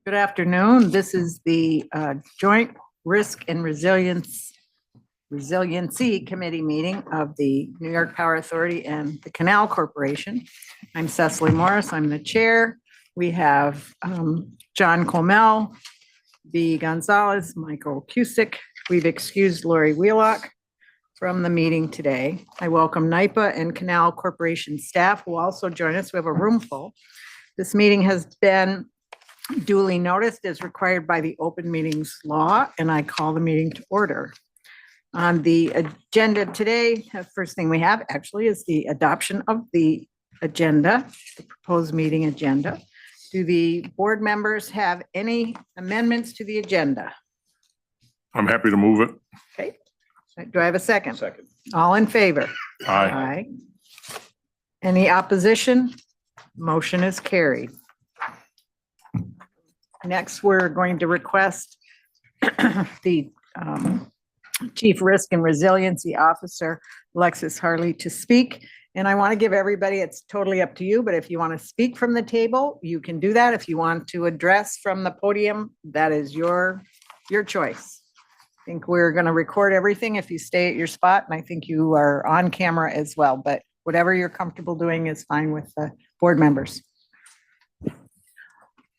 Good afternoon. This is the Joint Risk and Resiliency Committee meeting of the New York Power Authority and the Canal Corporation. I'm Cecily Morris. I'm the chair. We have John Koelmel, B. Gonzalez, Michael Cusick. We've excused Laurie Wheelock from the meeting today. I welcome NYPA and Canal Corporation staff who also join us. We have a room full. This meeting has been duly noticed as required by the open meetings law, and I call the meeting to order. On the agenda today, the first thing we have actually is the adoption of the agenda, the proposed meeting agenda. Do the board members have any amendments to the agenda? I'm happy to move it. Okay. Do I have a second? Second. All in favor? Aye. Any opposition? Motion is carried. Next, we're going to request the Chief Risk and Resiliency Officer, Alexis Harley, to speak. And I want to give everybody, it's totally up to you, but if you want to speak from the table, you can do that. If you want to address from the podium, that is your choice. I think we're going to record everything if you stay at your spot, and I think you are on camera as well, but whatever you're comfortable doing is fine with the board members.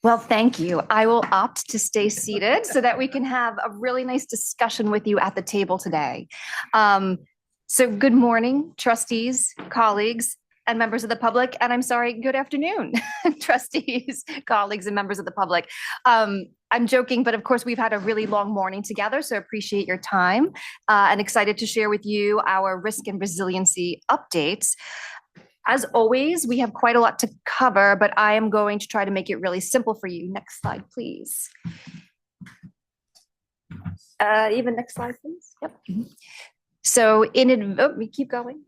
Well, thank you. I will opt to stay seated so that we can have a really nice discussion with you at the table today. So good morning, trustees, colleagues, and members of the public. And I'm sorry, good afternoon, trustees, colleagues, and members of the public. I'm joking, but of course we've had a really long morning together, so appreciate your time and excited to share with you our risk and resiliency updates. As always, we have quite a lot to cover, but I am going to try to make it really simple for you. Next slide, please. Even next slide, please. Yep. So we keep going.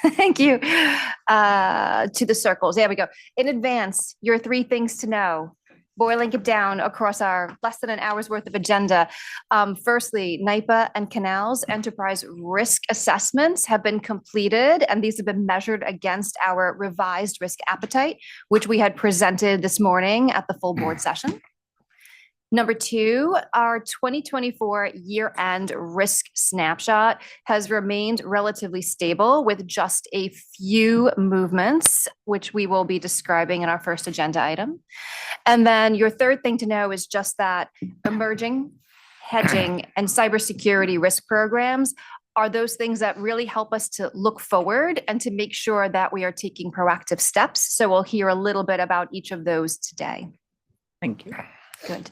Thank you. To the circles. There we go. In advance, your 3 things to know. Boiling it down across our less than an hour's worth of agenda. Firstly, NYPA and Canal's enterprise risk assessments have been completed, and these have been measured against our revised risk appetite, which we had presented this morning at the full board session. Number 2, our 2024 year-end risk snapshot has remained relatively stable with just a few movements, which we will be describing in our first agenda item. And then your third thing to know is just that emerging, hedging, and cybersecurity risk programs are those things that really help us to look forward and to make sure that we are taking proactive steps. So we'll hear a little bit about each of those today. Thank you. Good.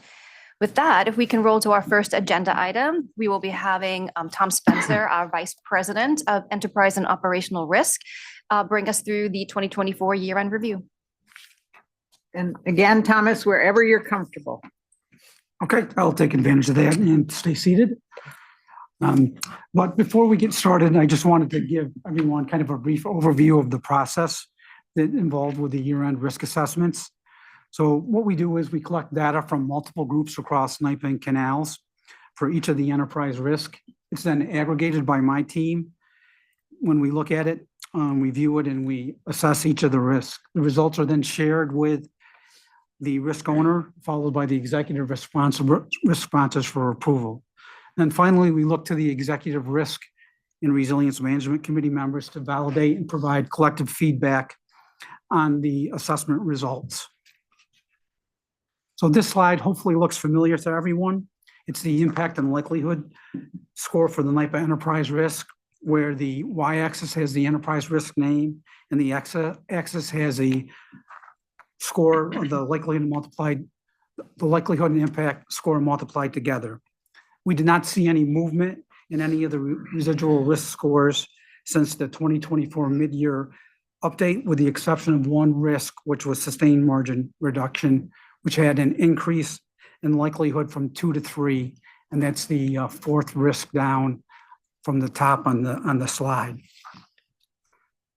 With that, if we can roll to our first agenda item, we will be having Tom Spencer, our Vice President of Enterprise and Operational Risk, bring us through the 2024 year-end review. And again, Thomas, wherever you're comfortable. Okay, I'll take advantage of that and stay seated. But before we get started, I just wanted to give everyone kind of a brief overview of the process that involved with the year-end risk assessments. So what we do is we collect data from multiple groups across NYPA and Canals for each of the enterprise risk. It's then aggregated by my team. When we look at it, we view it and we assess each of the risks. The results are then shared with the risk owner, followed by the executive responses for approval. Then finally, we look to the executive risk and resilience management committee members to validate and provide collective feedback on the assessment results. So this slide hopefully looks familiar to everyone. It's the impact and likelihood score for the NYPA enterprise risk, where the y-axis has the enterprise risk name and the x-axis has a score of the likelihood and impact score multiplied together. We did not see any movement in any of the residual risk scores since the 2024 mid-year update, with the exception of one risk, which was sustained margin reduction, which had an increase in likelihood from 2 to 3, and that's the 4th risk down from the top on the slide.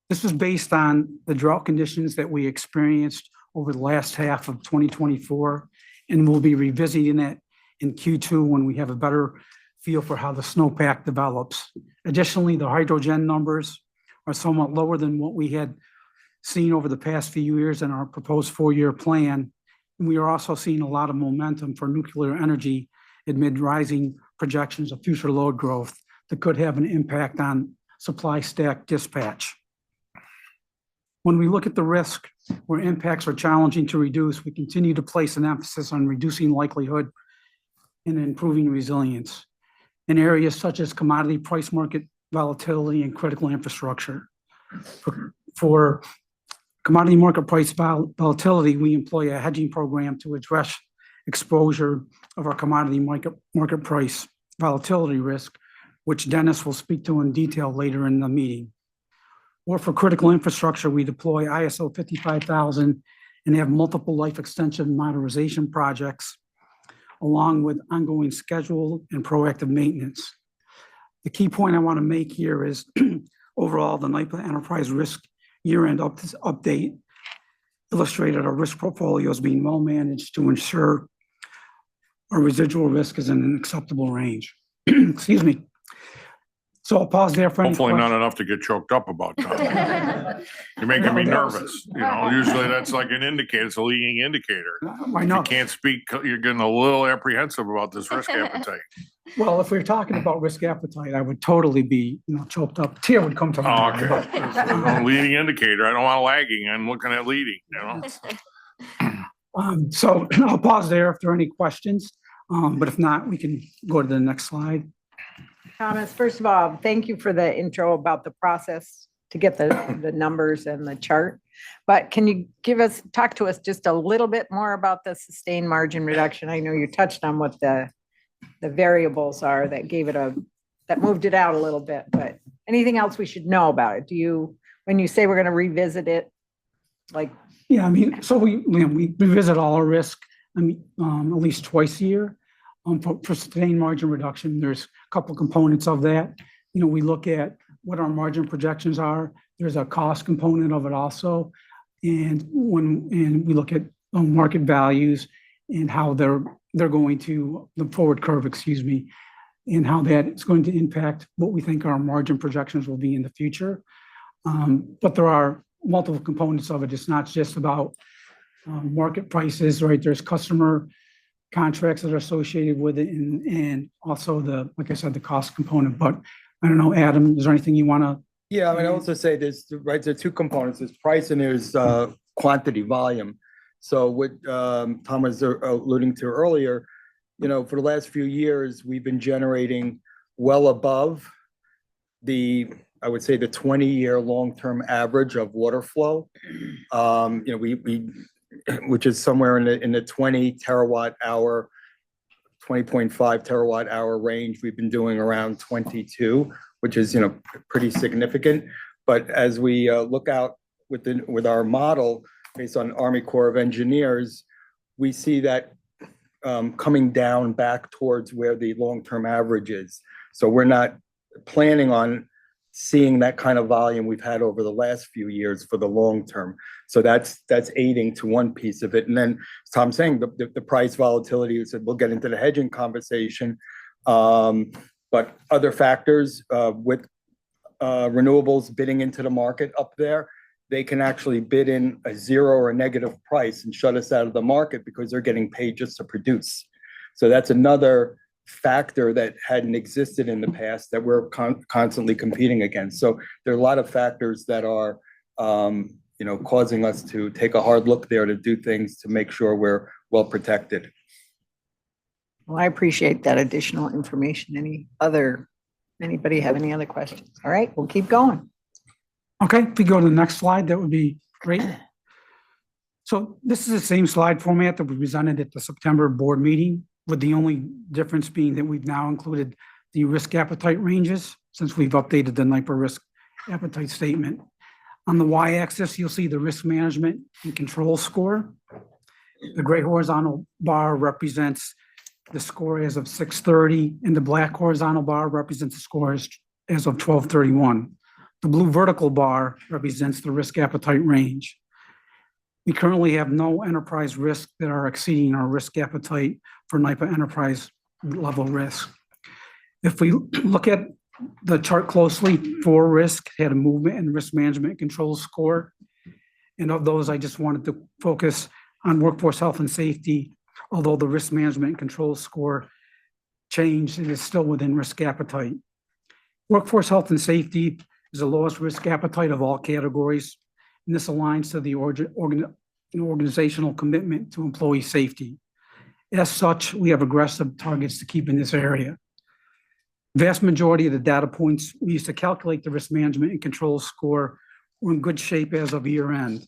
This was based on the drought conditions that we experienced over the last half of 2024, and we'll be revisiting it in Q2 when we have a better feel for how the snowpack develops. Additionally, the hydrogen numbers are somewhat lower than what we had seen over the past few years in our proposed 4-year plan, We are also seeing a lot of momentum for nuclear energy amid rising projections of future load growth that could have an impact on supply stack dispatch. When we look at the risk where impacts are challenging to reduce, we continue to place an emphasis on reducing likelihood and improving resilience in areas such as commodity price market volatility and critical infrastructure. For commodity market price volatility, we employ a hedging program to address exposure of our commodity market price volatility risk, which Dennis will speak to in detail later in the meeting. Or for critical infrastructure, we deploy ISO 55000 and have multiple life extension modernization projects, along with ongoing schedule and proactive maintenance. The key point I want to make here is overall, the NYPA enterprise risk year-end update illustrated our risk portfolio as being well managed to ensure our residual risk is in an acceptable range. Excuse me. So I'll pause there for any Hopefully not questions. enough to get choked up about, Tom. You're making me nervous. You know, usually that's like an indicator, it's a leading indicator. I If know. you can't speak, you're getting a little apprehensive about this risk appetite. Well, if we're talking about risk appetite, I would totally be, choked up. Tear would come to Oh, my okay. eye. Leading indicator, I don't want lagging, I'm looking at leading, you know? So I'll pause there if there are any questions. But if not, we can go to the next slide. Thomas, first of all, thank you for the intro about the process to get the numbers and the chart. But can you talk to us just a little bit more about the sustained margin reduction? I know you touched on what the variables are that that moved it out a little bit, but anything else we should know about it? When you say we're going to revisit it, like? Yeah, so we revisit all our risk, at least twice a year. For sustained margin reduction, there's a couple components of that. We look at what our margin projections are. There's a cost component of it also. And we look at market values and how they're going to, the forward curve, and how that is going to impact what we think our margin projections will be in the future. But there are multiple components of it. It's not just about market prices, right? There's customer contracts that are associated with it and also like I said, the cost component. But I don't know, Adam, is there anything you want to? Yeah, I also say there are two components. There's price and there's quantity, volume. So what Tom was alluding to earlier, for the last few years, we've been generating well above I would say the 20-year long-term average of water flow. Which is somewhere in the 20 terawatt hour, 20.5 terawatt hour range. We've been doing around 22, which is, pretty significant. But as we look out with our model based on Army Corps of Engineers, we see that coming down back towards where the long-term average is. So we're not planning on seeing that kind of volume we've had over the last few years for the long term. So that's aiding to one piece of it. And then as Tom's saying, the price volatility, we said we'll get into the hedging conversation. But other factors with renewables bidding into the market up there, they can actually bid in a zero or a negative price and shut us out of the market because they're getting paid just to produce. So that's another factor that hadn't existed in the past that we're constantly competing against. So there are a lot of factors that are, causing us to take a hard look there to do things to make sure we're well protected. Well, I appreciate that additional information. Anybody have any other questions? All right, we'll keep going. Okay, if we go to the next slide, that would be great. So this is the same slide format that we presented at the September board meeting, with the only difference being that we've now included the risk appetite ranges since we've updated the NYPA risk appetite statement. On the y-axis, you'll see the risk management and control score. The gray horizontal bar represents the score as of 6/30, and the black horizontal bar represents the score as of 12/31. The blue vertical bar represents the risk appetite range. We currently have no enterprise risks that are exceeding our risk appetite for NYPA enterprise level risk. If we look at the chart closely, for risk had a movement and risk management control score. And of those, I just wanted to focus on workforce health and safety, although the risk management and control score changed, it is still within risk appetite. Workforce health and safety is the lowest risk appetite of all categories, and this aligns to the organizational commitment to employee safety. As such, we have aggressive targets to keep in this area. Vast majority of the data points we used to calculate the risk management and control score were in good shape as of year end.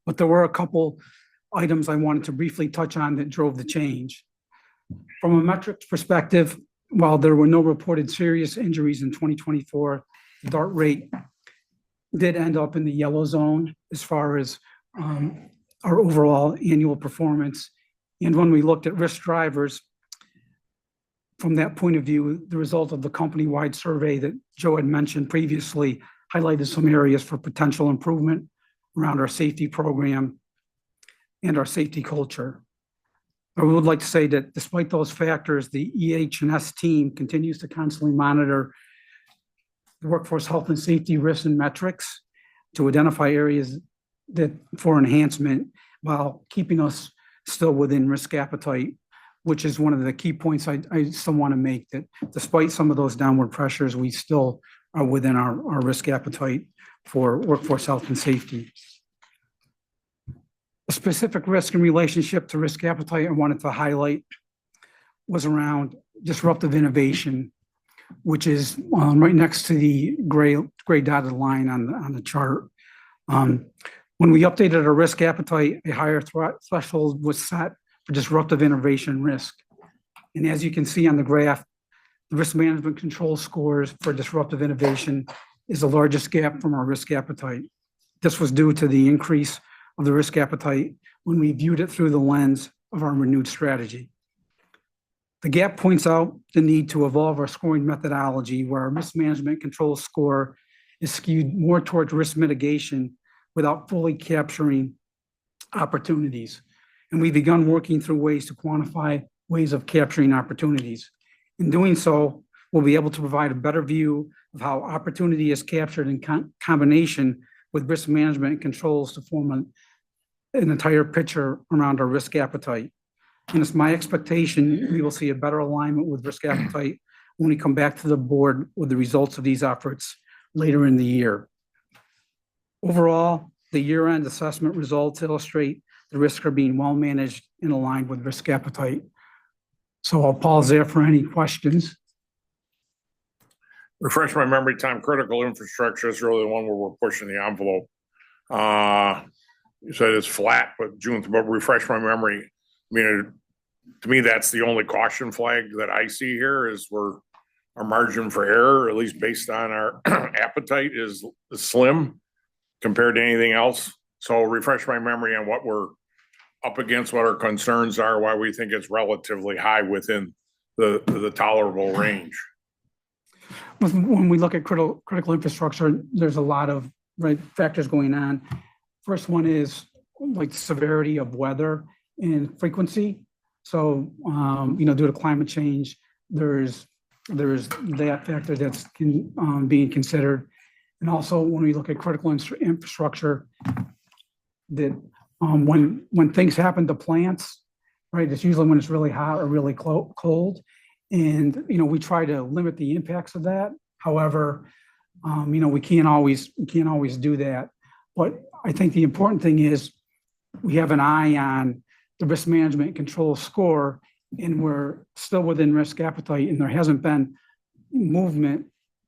But there were a couple items I wanted to briefly touch on that drove the change. From a metrics perspective, while there were no reported serious injuries in 2024, the DART rate did end up in the yellow zone as far as our overall annual performance. And when we looked at risk drivers, from that point of view, the result of the company-wide survey that Joe had mentioned previously highlighted some areas for potential improvement around our safety program and our safety culture. I would like to say that despite those factors, the EH&S team continues to constantly monitor the workforce health and safety risks and metrics to identify areas that for enhancement while keeping us still within risk appetite, which is one of the key points I still want to make, that despite some of those downward pressures, we still are within our risk appetite for workforce health and safety. A specific risk in relationship to risk appetite I wanted to highlight was around disruptive innovation, which is right next to the gray dotted line on the chart. When we updated our risk appetite, a higher threshold was set for disruptive innovation risk. And as you can see on the graph, the risk management control scores for disruptive innovation is the largest gap from our risk appetite. This was due to the increase of the risk appetite when we viewed it through the lens of our renewed strategy. The gap points out the need to evolve our scoring methodology, where our risk management control score is skewed more towards risk mitigation without fully capturing opportunities. And we've begun working through ways to quantify ways of capturing opportunities. In doing so, we'll be able to provide a better view of how opportunity is captured in combination with risk management and controls to form an entire picture around our risk appetite. And it's my expectation we will see a better alignment with risk appetite when we come back to the board with the results of these efforts later in the year. Overall, the year-end assessment results illustrate the risks are being well managed and aligned with risk appetite. So I'll pause there for any questions. Refresh my memory, time critical infrastructure is really the one where we're pushing the envelope. You said it's flat, but refresh my memory. I mean, to me, that's the only caution flag that I see here is our margin for error, at least based on our appetite, is slim compared to anything else. So refresh my memory on what we're up against, what our concerns are, why we think it's relatively high within the tolerable range. When we look at critical infrastructure, there's a lot of factors going on. First one is like the severity of weather and frequency. So, due to climate change, there's that factor that's being considered. And also when we look at critical infrastructure, that when things happen to plants, right, it's usually when it's really hot or really cold. And, we try to limit the impacts of that. However, we can't always do that. But I think the important thing is we have an eye on the risk management control score, and we're still within risk appetite, and there hasn't been movement.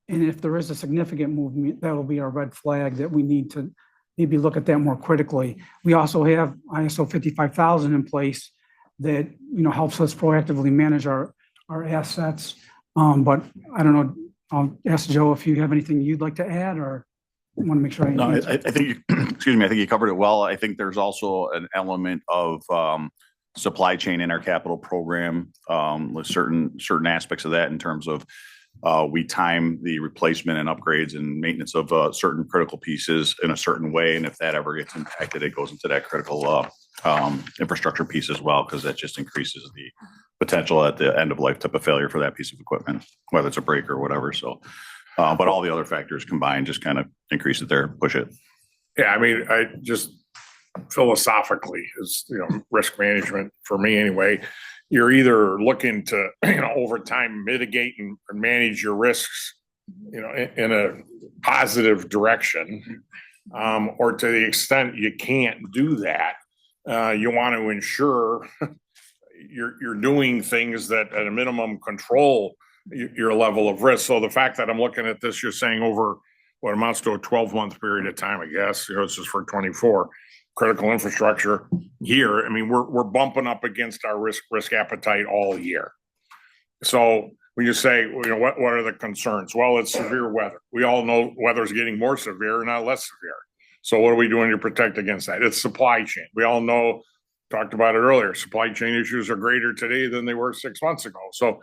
And if there is a significant movement, that'll be our red flag that we need to maybe look at that more critically. We also have ISO 55000 in place that, helps us proactively manage our assets. But I don't know, I'll ask Joe if you have anything you'd like to add, or want to make sure. No, I think, excuse me, I think you covered it well. I think there's also an element of supply chain in our capital program with certain aspects of that in terms of we time the replacement and upgrades and maintenance of certain critical pieces in a certain way. And if that ever gets impacted, it goes into that critical infrastructure piece as well, because that just increases the potential at the end of life type of failure for that piece of equipment, whether it's a break or whatever. So, but all the other factors combined just kind of increase it there, push it. Yeah, I mean, philosophically is, risk management for me anyway. You're either looking to, over time mitigate and manage your risks, in a positive direction. Or to the extent you can't do that, you want to ensure you're doing things that at a minimum control your level of risk. So the fact that I'm looking at this, you're saying over what amounts to a 12-month period of time, I guess, this is for 24 critical infrastructure here. I mean, we're bumping up against our risk appetite all year. So when you say, what are the concerns? Well, it's severe weather. We all know weather's getting more severe, not less severe. So what are we doing to protect against that? It's supply chain. We all know, talked about it earlier, supply chain issues are greater today than they were 6 months ago. So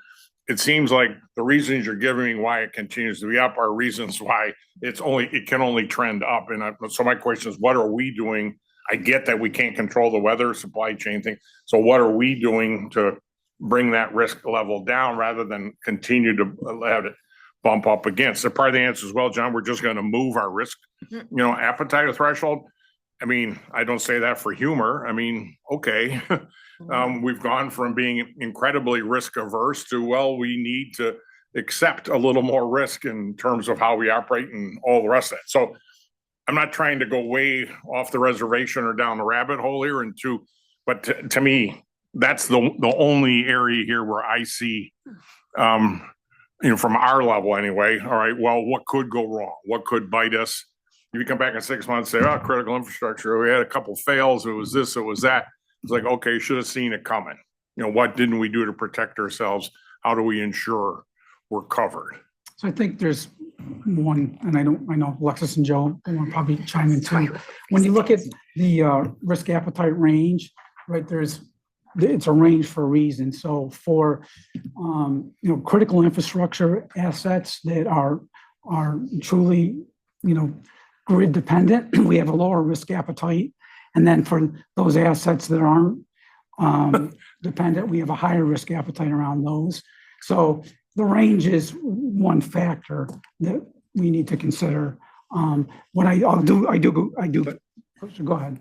it seems like the reasons you're giving me why it continues to be up are reasons why it can only trend up. And so my question is, what are we doing? I get that we can't control the weather, supply chain thing. So what are we doing to bring that risk level down rather than continue to let it bump up against? So part of the answer is, well, John, we're just going to move our risk, appetite or threshold. I mean, I don't say that for humor. I mean, okay. We've gone from being incredibly risk averse to, well, we need to accept a little more risk in terms of how we operate and all the rest of it. So I'm not trying to go way off the reservation or down the rabbit hole here but to me, that's the only area here where I see, from our level anyway. All right, well, what could go wrong? What could bite us? If you come back in 6 months and say, oh, critical infrastructure, we had a couple fails. It was this, it was that. It's like, okay, should have seen it coming. What didn't we do to protect ourselves? How do we ensure we're covered? So I think there's one, and I know Alexis and Joe will probably chime in too. When you look at the risk appetite range, right, it's a range for a reason. So for, critical infrastructure assets that are truly, grid dependent, we have a lower risk appetite. And then for those assets that aren't dependent, we have a higher risk appetite around those. So the range is one factor that we need to consider. What I'll do. So go ahead.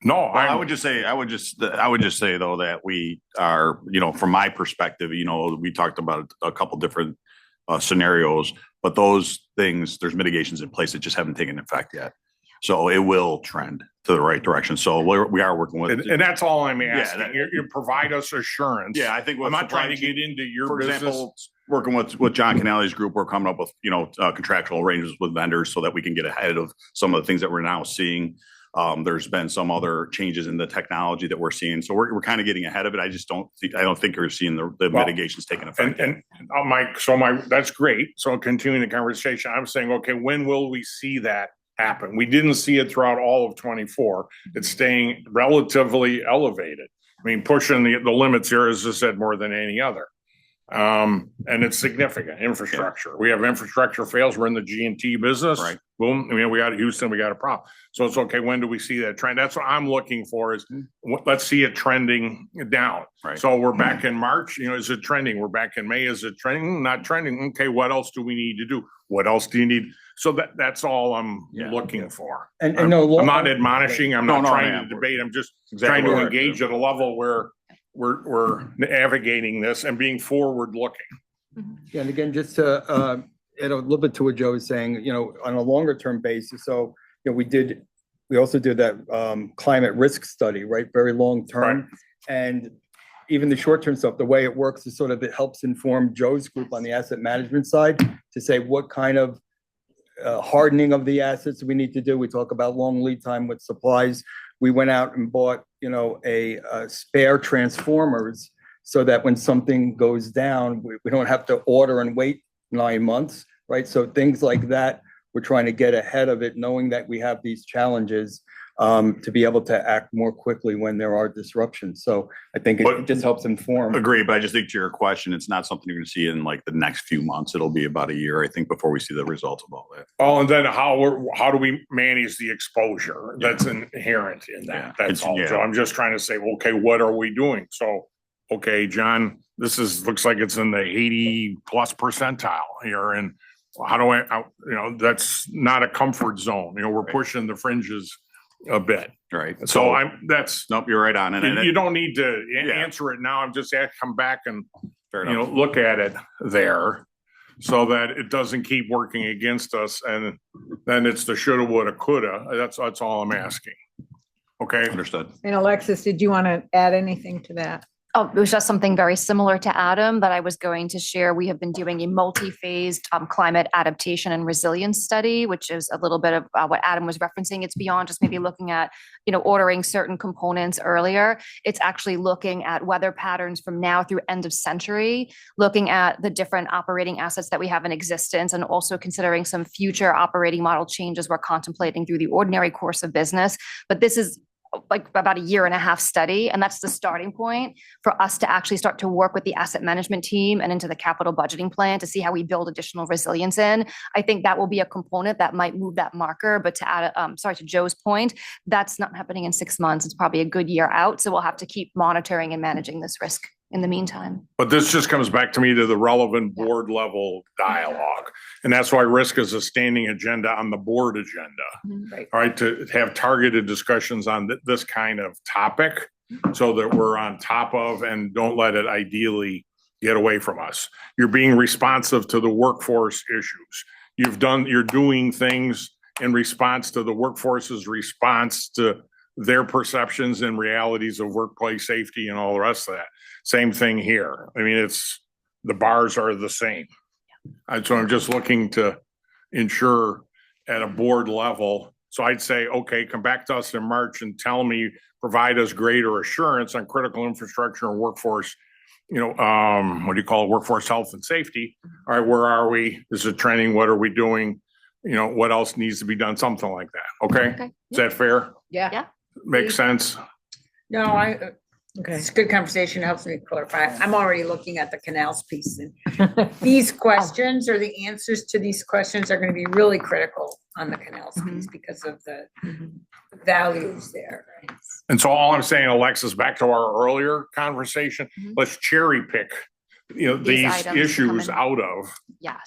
No, I would just say though that we are, from my perspective, we talked about a couple different scenarios, but those things, there's mitigations in place that just haven't taken effect yet. So it will trend to the right direction. So we are working with, and that's all I'm asking. You provide us assurance. Yeah, I think I'm not trying to get into your for business. example, working with John Canale's group, we're coming up with contractual arrangements with vendors so that we can get ahead of some of the things that we're now seeing. There's been some other changes in the technology that we're seeing, so we're kind of getting ahead of it. I don't think we're seeing the mitigations taking effect. And that's great. So continuing the conversation, I'm saying, okay, when will we see that happen? We didn't see it throughout all of 24. It's staying relatively elevated. I mean, pushing the limits here, as I said, more than any other. And it's significant infrastructure. Yeah. We have infrastructure fails. We're in the G&T business. Right. Boom. I mean, we got Houston, we got a problem. So it's okay. When do we see that trend? That's what I'm looking for is let's see it trending down. Right. So we're back in March, is it trending? We're back in May. Is it trending? Not trending. Okay. What else do we need to do? What else do you need? So that's all I'm looking for. And I'm not admonishing. I'm not trying to debate. I'm just trying to engage at a level where we're navigating this and being forward looking. Yeah, and again, just to add a little bit to what Joe is saying, on a longer term basis. So, we also did that climate risk study, right? Very long term. Right. And even the short term stuff, the way it works is it helps inform Joe's group on the asset management side to say what kind of hardening of the assets we need to do. We talk about long lead time with supplies. We went out and bought, a spare transformers so that when something goes down, we don't have to order and wait 9 months, right? So things like that, we're trying to get ahead of it, knowing that we have these challenges to be able to act more quickly when there are disruptions. So I think it just helps inform. Agree, but I just think to your question, it's not something you're going to see in like the next few months. It'll be about a year, I think, before we see the results of all that. Oh, and then how do we manage the exposure that's inherent in that? That's all. So I'm just trying to say, okay, what are we doing? So, okay, John, this looks like it's in the 80+ percentile here, and how do that's not a comfort zone. We're pushing the fringes a bit. Right. So Nope, you're right on. And you don't need to Yeah. answer it now. I'm just come back and, fair you know, enough. look at it there so that it doesn't keep working against us. And then it's the shoulda, woulda, coulda. That's all I'm asking. Okay. Understood. And Alexis, did you want to add anything to that? Oh, it was just something very similar to Adam that I was going to share. We have been doing a multi-phased climate adaptation and resilience study, which is a little bit of what Adam was referencing. It's beyond just maybe looking at, ordering certain components earlier. It's actually looking at weather patterns from now through end of century, looking at the different operating assets that we have in existence, and also considering some future operating model changes we're contemplating through the ordinary course of business. But this is like about a 1.5-year study. And that's the starting point for us to actually start to work with the asset management team and into the capital budgeting plan to see how we build additional resilience in. I think that will be a component that might move that marker. But to add, to Joe's point, that's not happening in 6 months. It's probably a good year out. So we'll have to keep monitoring and managing this risk in the meantime. But this just comes back to me to the relevant board level dialogue. And that's why risk is a standing agenda on the board agenda. Right. All right, to have targeted discussions on this kind of topic so that we're on top of and don't let it ideally get away from us. You're being responsive to the workforce issues. You're doing things in response to the workforce's response to their perceptions and realities of workplace safety and all the rest of that. Same thing here. I mean, the bars are the same. And so I'm just looking to ensure at a board level. So I'd say, okay, come back to us in March and provide us greater assurance on critical infrastructure and workforce, what do you call it? Workforce health and safety. All right, where are we? Is it trending? What are we doing? What else needs to be done? Something like that. Okay. Is that fair? Yeah. Makes sense? No, Okay. it's a good conversation, helps me clarify. I'm already looking at the canals piece. And these questions or the answers to these questions are going to be really critical on the canals piece because of the values there. Right? And so all I'm saying, Alexis, back to our earlier conversation, let's cherry pick, these items to come issues in. out of Yes.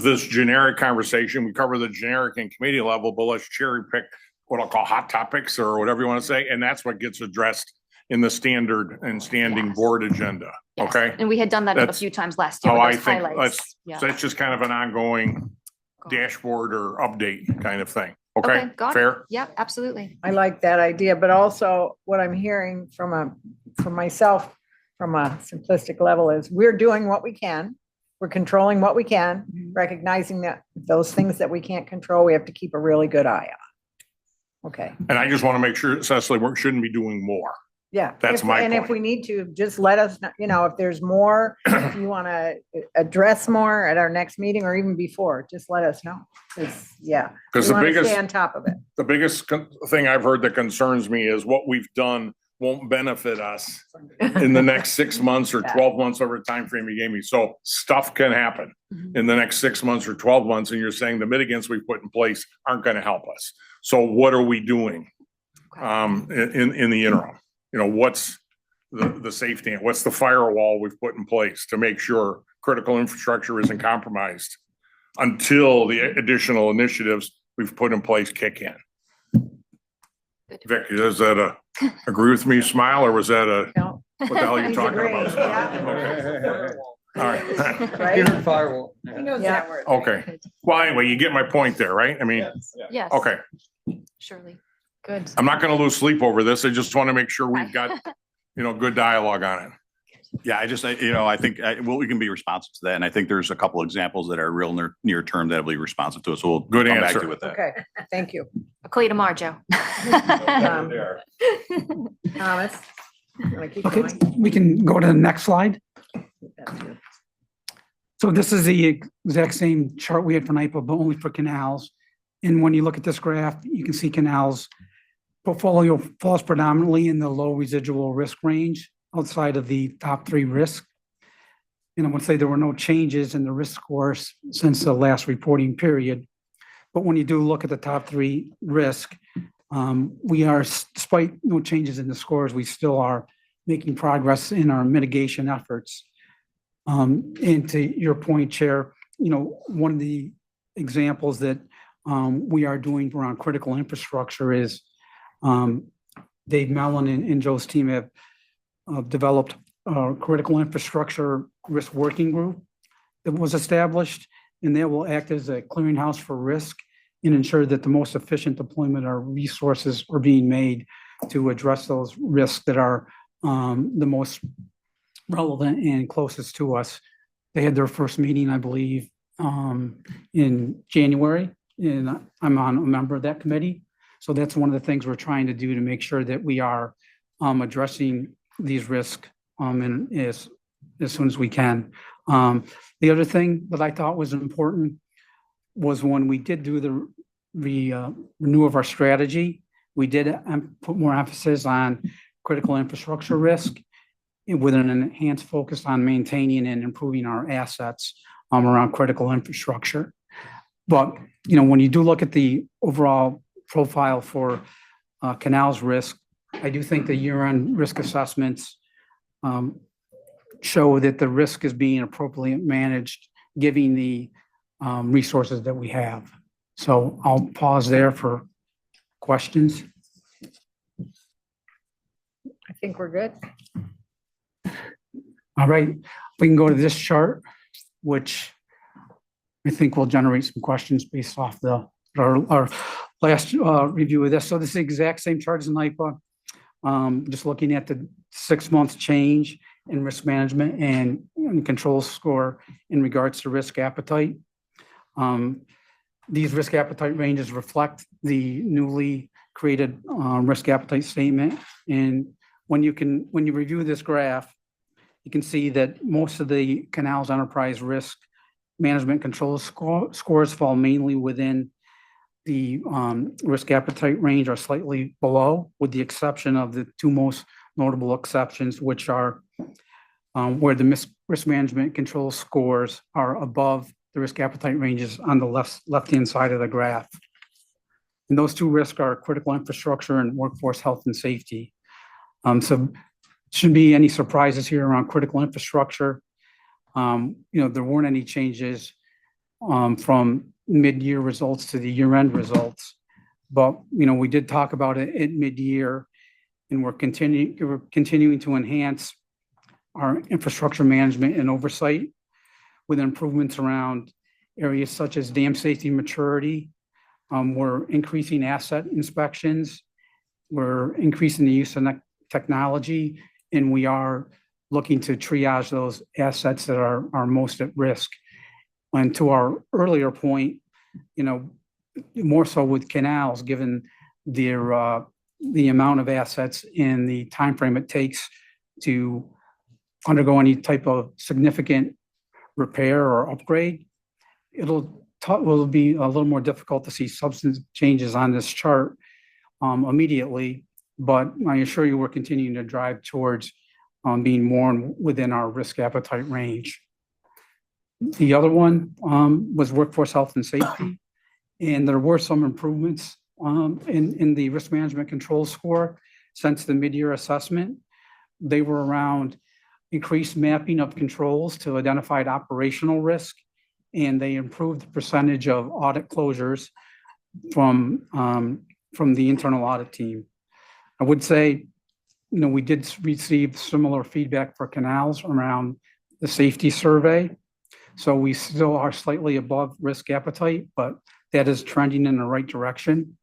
this generic conversation. We cover the generic and committee level, but let's cherry pick what I'll call hot topics or whatever you want to say. And that's what gets addressed in the standard and standing Yes. board agenda. Yes. Okay. And we had done that a That's few times last year how with I those think, highlights. Yeah. so that's just kind of an ongoing dashboard or update kind of thing. Okay. Okay, got it. Fair? Yeah, absolutely. I like that idea, but also what I'm hearing from myself, from a simplistic level is we're doing what we can. We're controlling what we can, recognizing that those things that we can't control, we have to keep a really good eye on. Okay. And I just want to make sure, Cecily, we shouldn't be doing more. Yeah. That's my And if point. we need to, just let us know, if there's more, if you want to address more at our next meeting or even before, just let us know. Yeah. Because We the want to biggest, stay on top of it. the biggest thing I've heard that concerns me is what we've done won't benefit us in the next 6 months or 12 months over time frame you gave me. So stuff can happen in the next 6 months or 12 months. And you're saying the mitigants we put in place aren't going to help us. So what are we doing in the interim? What's the safety? What's the firewall we've put in place to make sure critical infrastructure isn't compromised until the additional initiatives we've put in place kick in? Vic, does that agree with me, smile, or was that No. what the hell are you He's talking agreeing, about? yeah. All right. Right? Firewall. He knows Yeah. that word. Okay. Well, anyway, you get my point there, right? I mean, Yes. okay. Surely. Good. I'm not going to lose sleep over this. I just want to make sure we've got, good dialogue on it. Yeah, I think we can be responsive to that. And I think there's a couple examples that are real near term that'll be responsive to it. So we'll Good come back to answer. you with that. Okay, thank you. I'll call you tomorrow, Joe. Thomas? You wanna keep Okay, going? we can go to the next slide. So this is the exact same chart we had for NYPA, but only for canals. And when you look at this graph, you can see canals portfolio falls predominantly in the low residual risk range outside of the top 3 risks. And I would say there were no changes in the risk scores since the last reporting period. But when you do look at the top 3 risk, we are, despite no changes in the scores, we still are making progress in our mitigation efforts. And to your point, Chair, one of the examples that we are doing around critical infrastructure is Dave Mellon and Joe's team have developed a critical infrastructure risk working group that was established, and that will act as a clearinghouse for risk and ensure that the most efficient deployment of resources are being made to address those risks that are the most relevant and closest to us. They had their first meeting, I believe, in January, and I'm a member of that committee. So that's one of the things we're trying to do to make sure that we are addressing these risks and as soon as we can. The other thing that I thought was important was when we did do the renew of our strategy, we did put more emphasis on critical infrastructure risk with an enhanced focus on maintaining and improving our assets around critical infrastructure. But, when you do look at the overall profile for canals risk, I do think the year-end risk assessments show that the risk is being appropriately managed, given the resources that we have. So I'll pause there for questions. I think we're good. All right, we can go to this chart, which I think will generate some questions based off our last review of this. So this is the exact same chart as NYPA. Just looking at the 6 months change in risk management and control score in regards to risk appetite. These risk appetite ranges reflect the newly created risk appetite statement. And when you review this graph, you can see that most of the canals enterprise risk management control scores fall mainly within the risk appetite range or slightly below, with the exception of the two most notable exceptions, which are where the risk management control scores are above the risk appetite ranges on the left-hand side of the graph. And those two risks are critical infrastructure and workforce health and safety. So shouldn't be any surprises here around critical infrastructure. There weren't any changes from mid-year results to the year-end results. But, we did talk about it at mid-year, and we're continuing to enhance our infrastructure management and oversight with improvements around areas such as dam safety maturity. We're increasing asset inspections. We're increasing the use of technology, and we are looking to triage those assets that are most at risk. And to our earlier point, more so with canals, given the amount of assets and the timeframe it takes to undergo any type of significant repair or upgrade, will be a little more difficult to see substantive changes on this chart immediately. But I assure you, we're continuing to drive towards being more within our risk appetite range. The other one was workforce health and safety, and there were some improvements in the risk management control score since the mid-year assessment. They were around increased mapping of controls to identified operational risk, and they improved the percentage of audit closures from the internal audit team. I would say, we did receive similar feedback for canals around the safety survey. So we still are slightly above risk appetite, but that is trending in the right direction.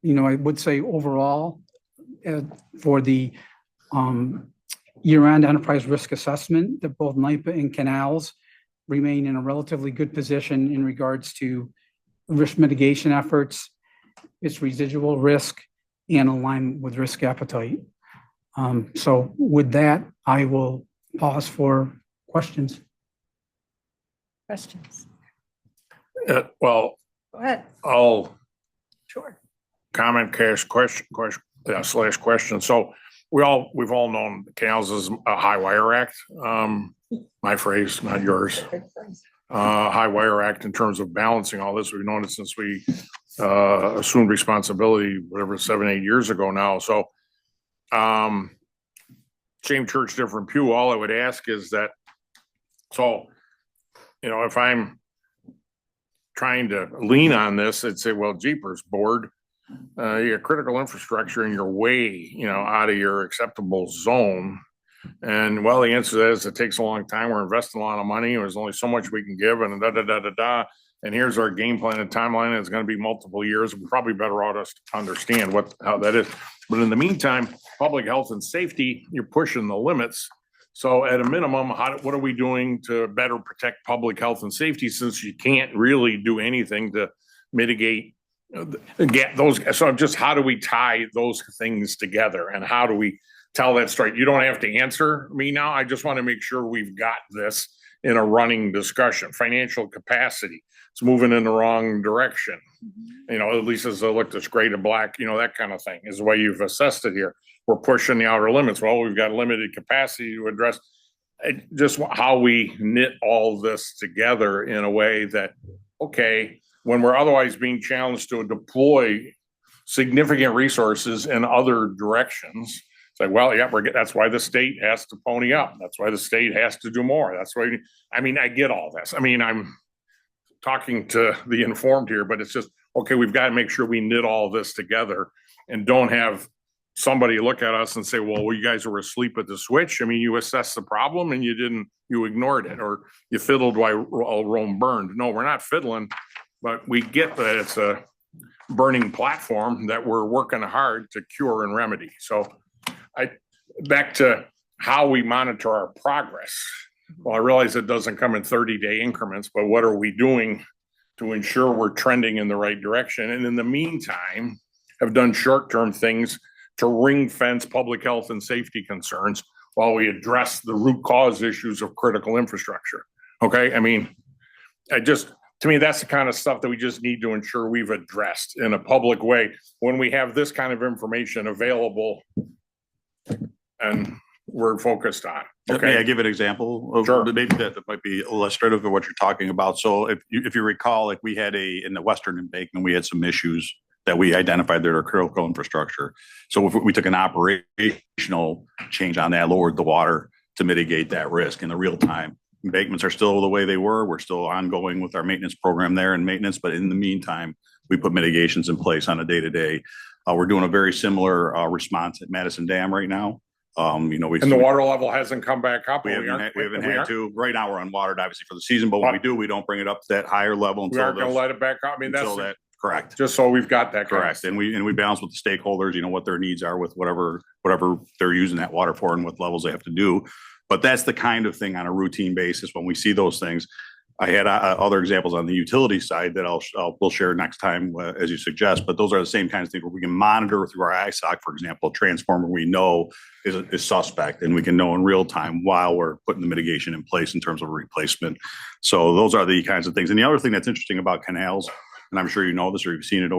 I would say overall, for the year-end enterprise risk assessment, that both NYPA and canals remain in a relatively good position in regards to risk mitigation efforts, its residual risk, and align with risk appetite. So with that, I will pause for questions. Questions? Well, Go ahead. I'll Sure. comment slash question. So we've all known canals is a high wire act. My phrase, not yours. High wire act in terms of balancing all this. We've known it since we assumed responsibility, whatever, 7-8 years ago now. So same church, different pew. All I would ask is that, so, if I'm trying to lean on this, I'd say, well, jeepers, board, you got critical infrastructure and you're way, out of your acceptable zone. And well, the answer to that is it takes a long time. We're investing a lot of money. There's only so much we can give and da, da, da, da, da. And here's our game plan and timeline. It's going to be multiple years. We're probably better off us to understand how that is. But in the meantime, public health and safety, you're pushing the limits. So at a minimum, what are we doing to better protect public health and safety, since you can't really do anything to mitigate get those? So just how do we tie those things together, and how do we tell that straight? You don't have to answer me now. I just want to make sure we've got this in a running discussion. Financial capacity, it's moving in the wrong direction. At least as I looked, it's gray to black, that kind of thing is the way you've assessed it here. We're pushing the outer limits. Well, we've got limited capacity to address just how we knit all this together in a way that, okay, when we're otherwise being challenged to deploy significant resources in other directions, it's like, well, yeah, that's why the state has to pony up. That's why the state has to do more. That's why, I get all this. I'm talking to the informed here, but it's just, okay, we've got to make sure we knit all this together and don't have somebody look at us and say, well, you guys were asleep at the switch. You assessed the problem and you ignored it, or you fiddled while Rome burned. No, we're not fiddling, but we get that it's a burning platform that we're working hard to cure and remedy. So back to how we monitor our progress. Well, I realize it doesn't come in 30-day increments, but what are we doing to ensure we're trending in the right direction? And in the meantime, have done short-term things to ring fence public health and safety concerns while we address the root cause issues of critical infrastructure. Okay. To me, that's the kind of stuff that we just need to ensure we've addressed in a public way when we have this kind of information available and we're focused on. Okay. May I give an example of Sure. maybe that might be illustrative of what you're talking about? So if you recall, like we had in the Western embankment, we had some issues that we identified that are critical infrastructure. So if we took an operational change on that, lowered the water to mitigate that risk in the real time. Embankments are still the way they were. We're still ongoing with our maintenance program there and maintenance, but in the meantime, we put mitigations in place on a day-to-day. We're doing a very similar response at Madison Dam right now. And the water level hasn't come back up. We haven't had to. Right now, we're unwatered, obviously, for the season, but when we do, we don't bring it up to that higher level We aren't going to let it back up. Correct. Just so we've got that. Correct. And we balance with the stakeholders, what their needs are with whatever they're using that water for and what levels they have to do. But that's the kind of thing on a routine basis when we see those things. I had other examples on the utility side that we'll share next time as you suggest, but those are the same kinds of things where we can monitor through our ISOC, for example, transformer we know is suspect, and we can know in real time while we're putting the mitigation in place in terms of replacement. So those are the kinds of things. And the other thing that's interesting about canals, and I'm sure you know this or you've seen it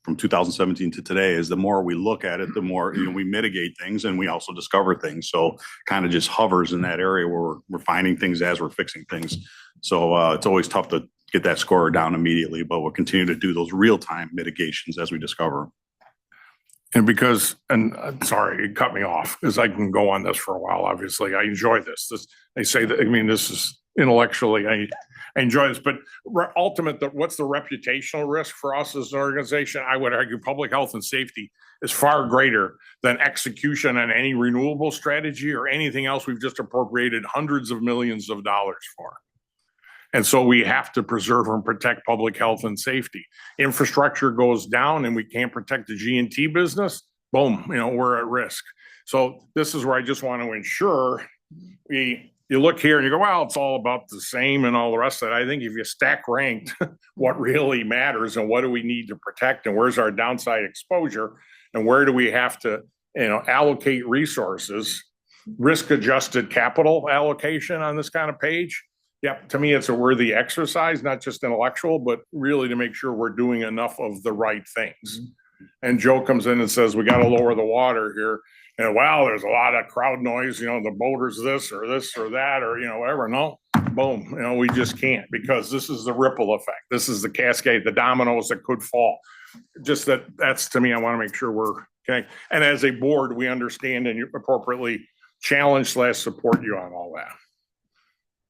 from 2017 to today, is the more we look at it, the more we mitigate things and we also discover things. So kind of just hovers in that area where we're finding things as we're fixing things. So it's always tough to get that score down immediately, but we'll continue to do those real-time mitigations as we discover. And sorry, it cut me off because I can go on this for a while. Obviously, I enjoy this. They say that, this is intellectually, I enjoy this, but what's the reputational risk for us as an organization? I would argue public health and safety is far greater than execution on any renewable strategy or anything else we've just appropriated hundreds of millions of dollars for. And so we have to preserve and protect public health and safety. Infrastructure goes down and we can't protect the G&T business, boom, we're at risk. So this is where I just want to ensure you look here and you go, well, it's all about the same and all the rest of it. I think if you stack ranked what really matters and what do we need to protect and where's our downside exposure and where do we have to, allocate resources, risk adjusted capital allocation on this kind of page. Yeah, to me, it's a worthy exercise, not just intellectual, but really to make sure we're doing enough of the right things. And Joe comes in and says, we got to lower the water here. And wow, there's a lot of crowd noise, the boaters this or that, or, whatever. No, boom, we just can't, because this is the ripple effect. This is the cascade, the dominoes that could fall. Just that's to me, I want to make sure we're okay. And as a board, we understand and you appropriately challenge/support you on all that.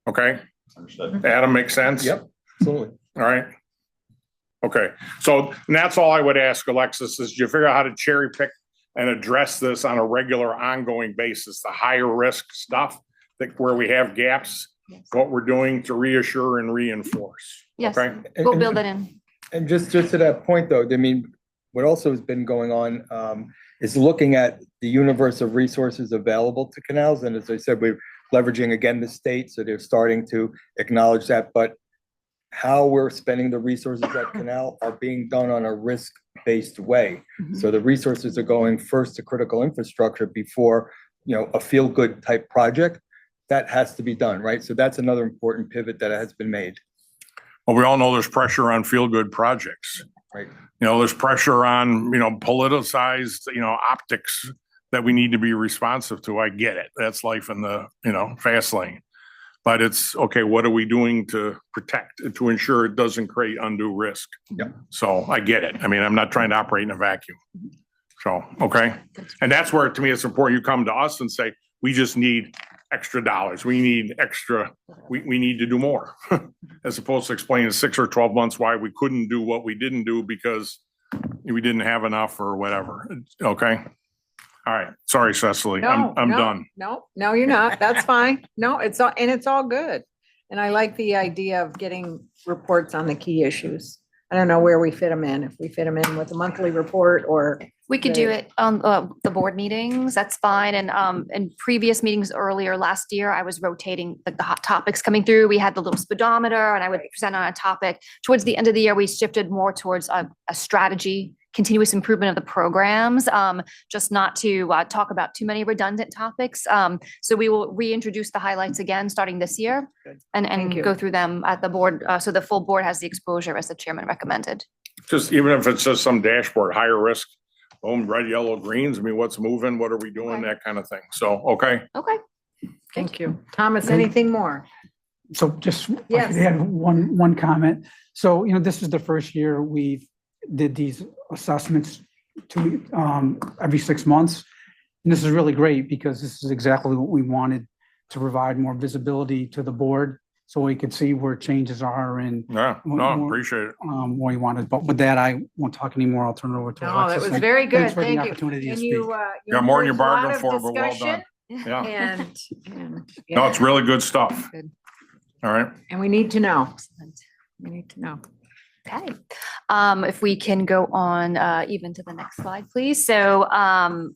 Okay. Understood. Adam, makes sense? Yep, absolutely. All right. Okay, so and that's all I would ask Alexis is you figure out how to cherry pick and address this on a regular ongoing basis, the higher risk stuff that where we have gaps, Yes. what we're doing to reassure and reinforce. Yes. Okay, We'll build it in. And just to that point, though, I mean, what also has been going on is looking at the universe of resources available to canals. And as I said, we're leveraging again the state, so they're starting to acknowledge that. But how we're spending the resources at canal are being done on a risk-based way. So the resources are going first to critical infrastructure before, you know, a feel-good type project. That has to be done, right? So that's another important pivot that has been made. well, we all know there's pressure on feel-good projects. Right. You know, there's pressure on, politicized, optics that we need to be responsive to. I get it. That's life in the, fast lane. But it's, okay, what are we doing to protect, to ensure it doesn't create undue risk? Yep. So I get it. I mean, I'm not trying to operate in a vacuum. So, okay. And that's where, to me, it's important you come to us and say, we just need extra dollars. We need extra, we need to do more. As opposed to explaining 6 or 12 months why we couldn't do what we didn't do because we didn't have enough or whatever. Okay. All right. Sorry, Cecily. I'm done. No, you're not. That's fine. No, it's all good. And I like the idea of getting reports on the key issues. I don't know where we fit them in, if we fit them in with a monthly report or. We could do it on the board meetings. That's fine. And in previous meetings earlier last year, I was rotating like the hot topics coming through. We had the little speedometer and I would present on a topic. Towards the end of the year, we shifted more towards a strategy, continuous improvement of the programs, just not to talk about too many redundant topics. So we will reintroduce the highlights again, starting this year Thank and you. go through them at the board. So the full board has the exposure as the chairman recommended. Just even if it's just some dashboard, higher risk, boom, red, yellow, greens. I mean, what's moving? What are we doing? Right. That kind of thing. So, okay. Okay. Thank you. Thomas, anything more? So just, Yes. I had one comment. So, this is the first year we've did these assessments to every 6 months. And this is really great because this is exactly what we wanted to provide more visibility to the board so we could see where changes are and Yeah, no, appreciate it. what we wanted. But with that, I won't talk anymore. I'll turn it over to No, Alexis. that was And very good. thanks for the Thank you. opportunity to And speak. you Got more than you encouraged a lot bargained of for, but well discussion done. Yeah. And No, it's really good stuff. Good. All right. and we need to know. Excellent. We need to know. Okay, if we can go on even to the next slide, please. So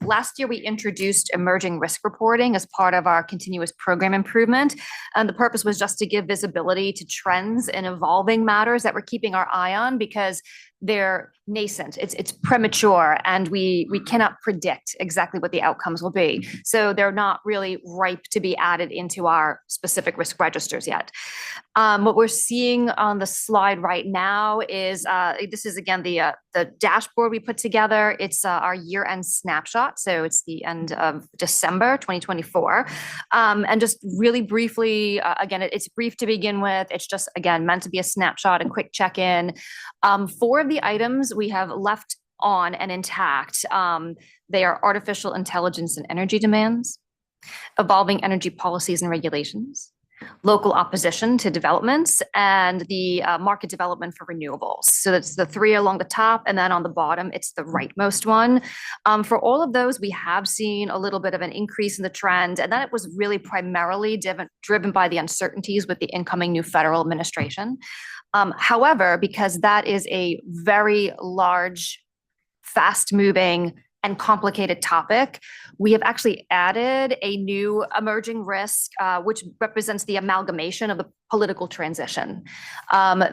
last year we introduced emerging risk reporting as part of our continuous program improvement. And the purpose was just to give visibility to trends and evolving matters that we're keeping our eye on because they're nascent, it's premature, and we cannot predict exactly what the outcomes will be. So they're not really ripe to be added into our specific risk registers yet. What we're seeing on the slide right now is this is again the dashboard we put together. It's our year-end snapshot, so it's the end of December 2024. And just really briefly, again, it's brief to begin with. It's just again meant to be a snapshot, a quick check-in. 4 of the items we have left on and intact. They are artificial intelligence and energy demands, evolving energy policies and regulations, local opposition to developments, and the market development for renewables. So that's the 3 along the top, and then on the bottom, it's the rightmost one. For all of those, we have seen a little bit of an increase in the trend, and that was really primarily driven by the uncertainties with the incoming new federal administration. However, because that is a very large, fast-moving, and complicated topic, we have actually added a new emerging risk, which represents the amalgamation of the political transition.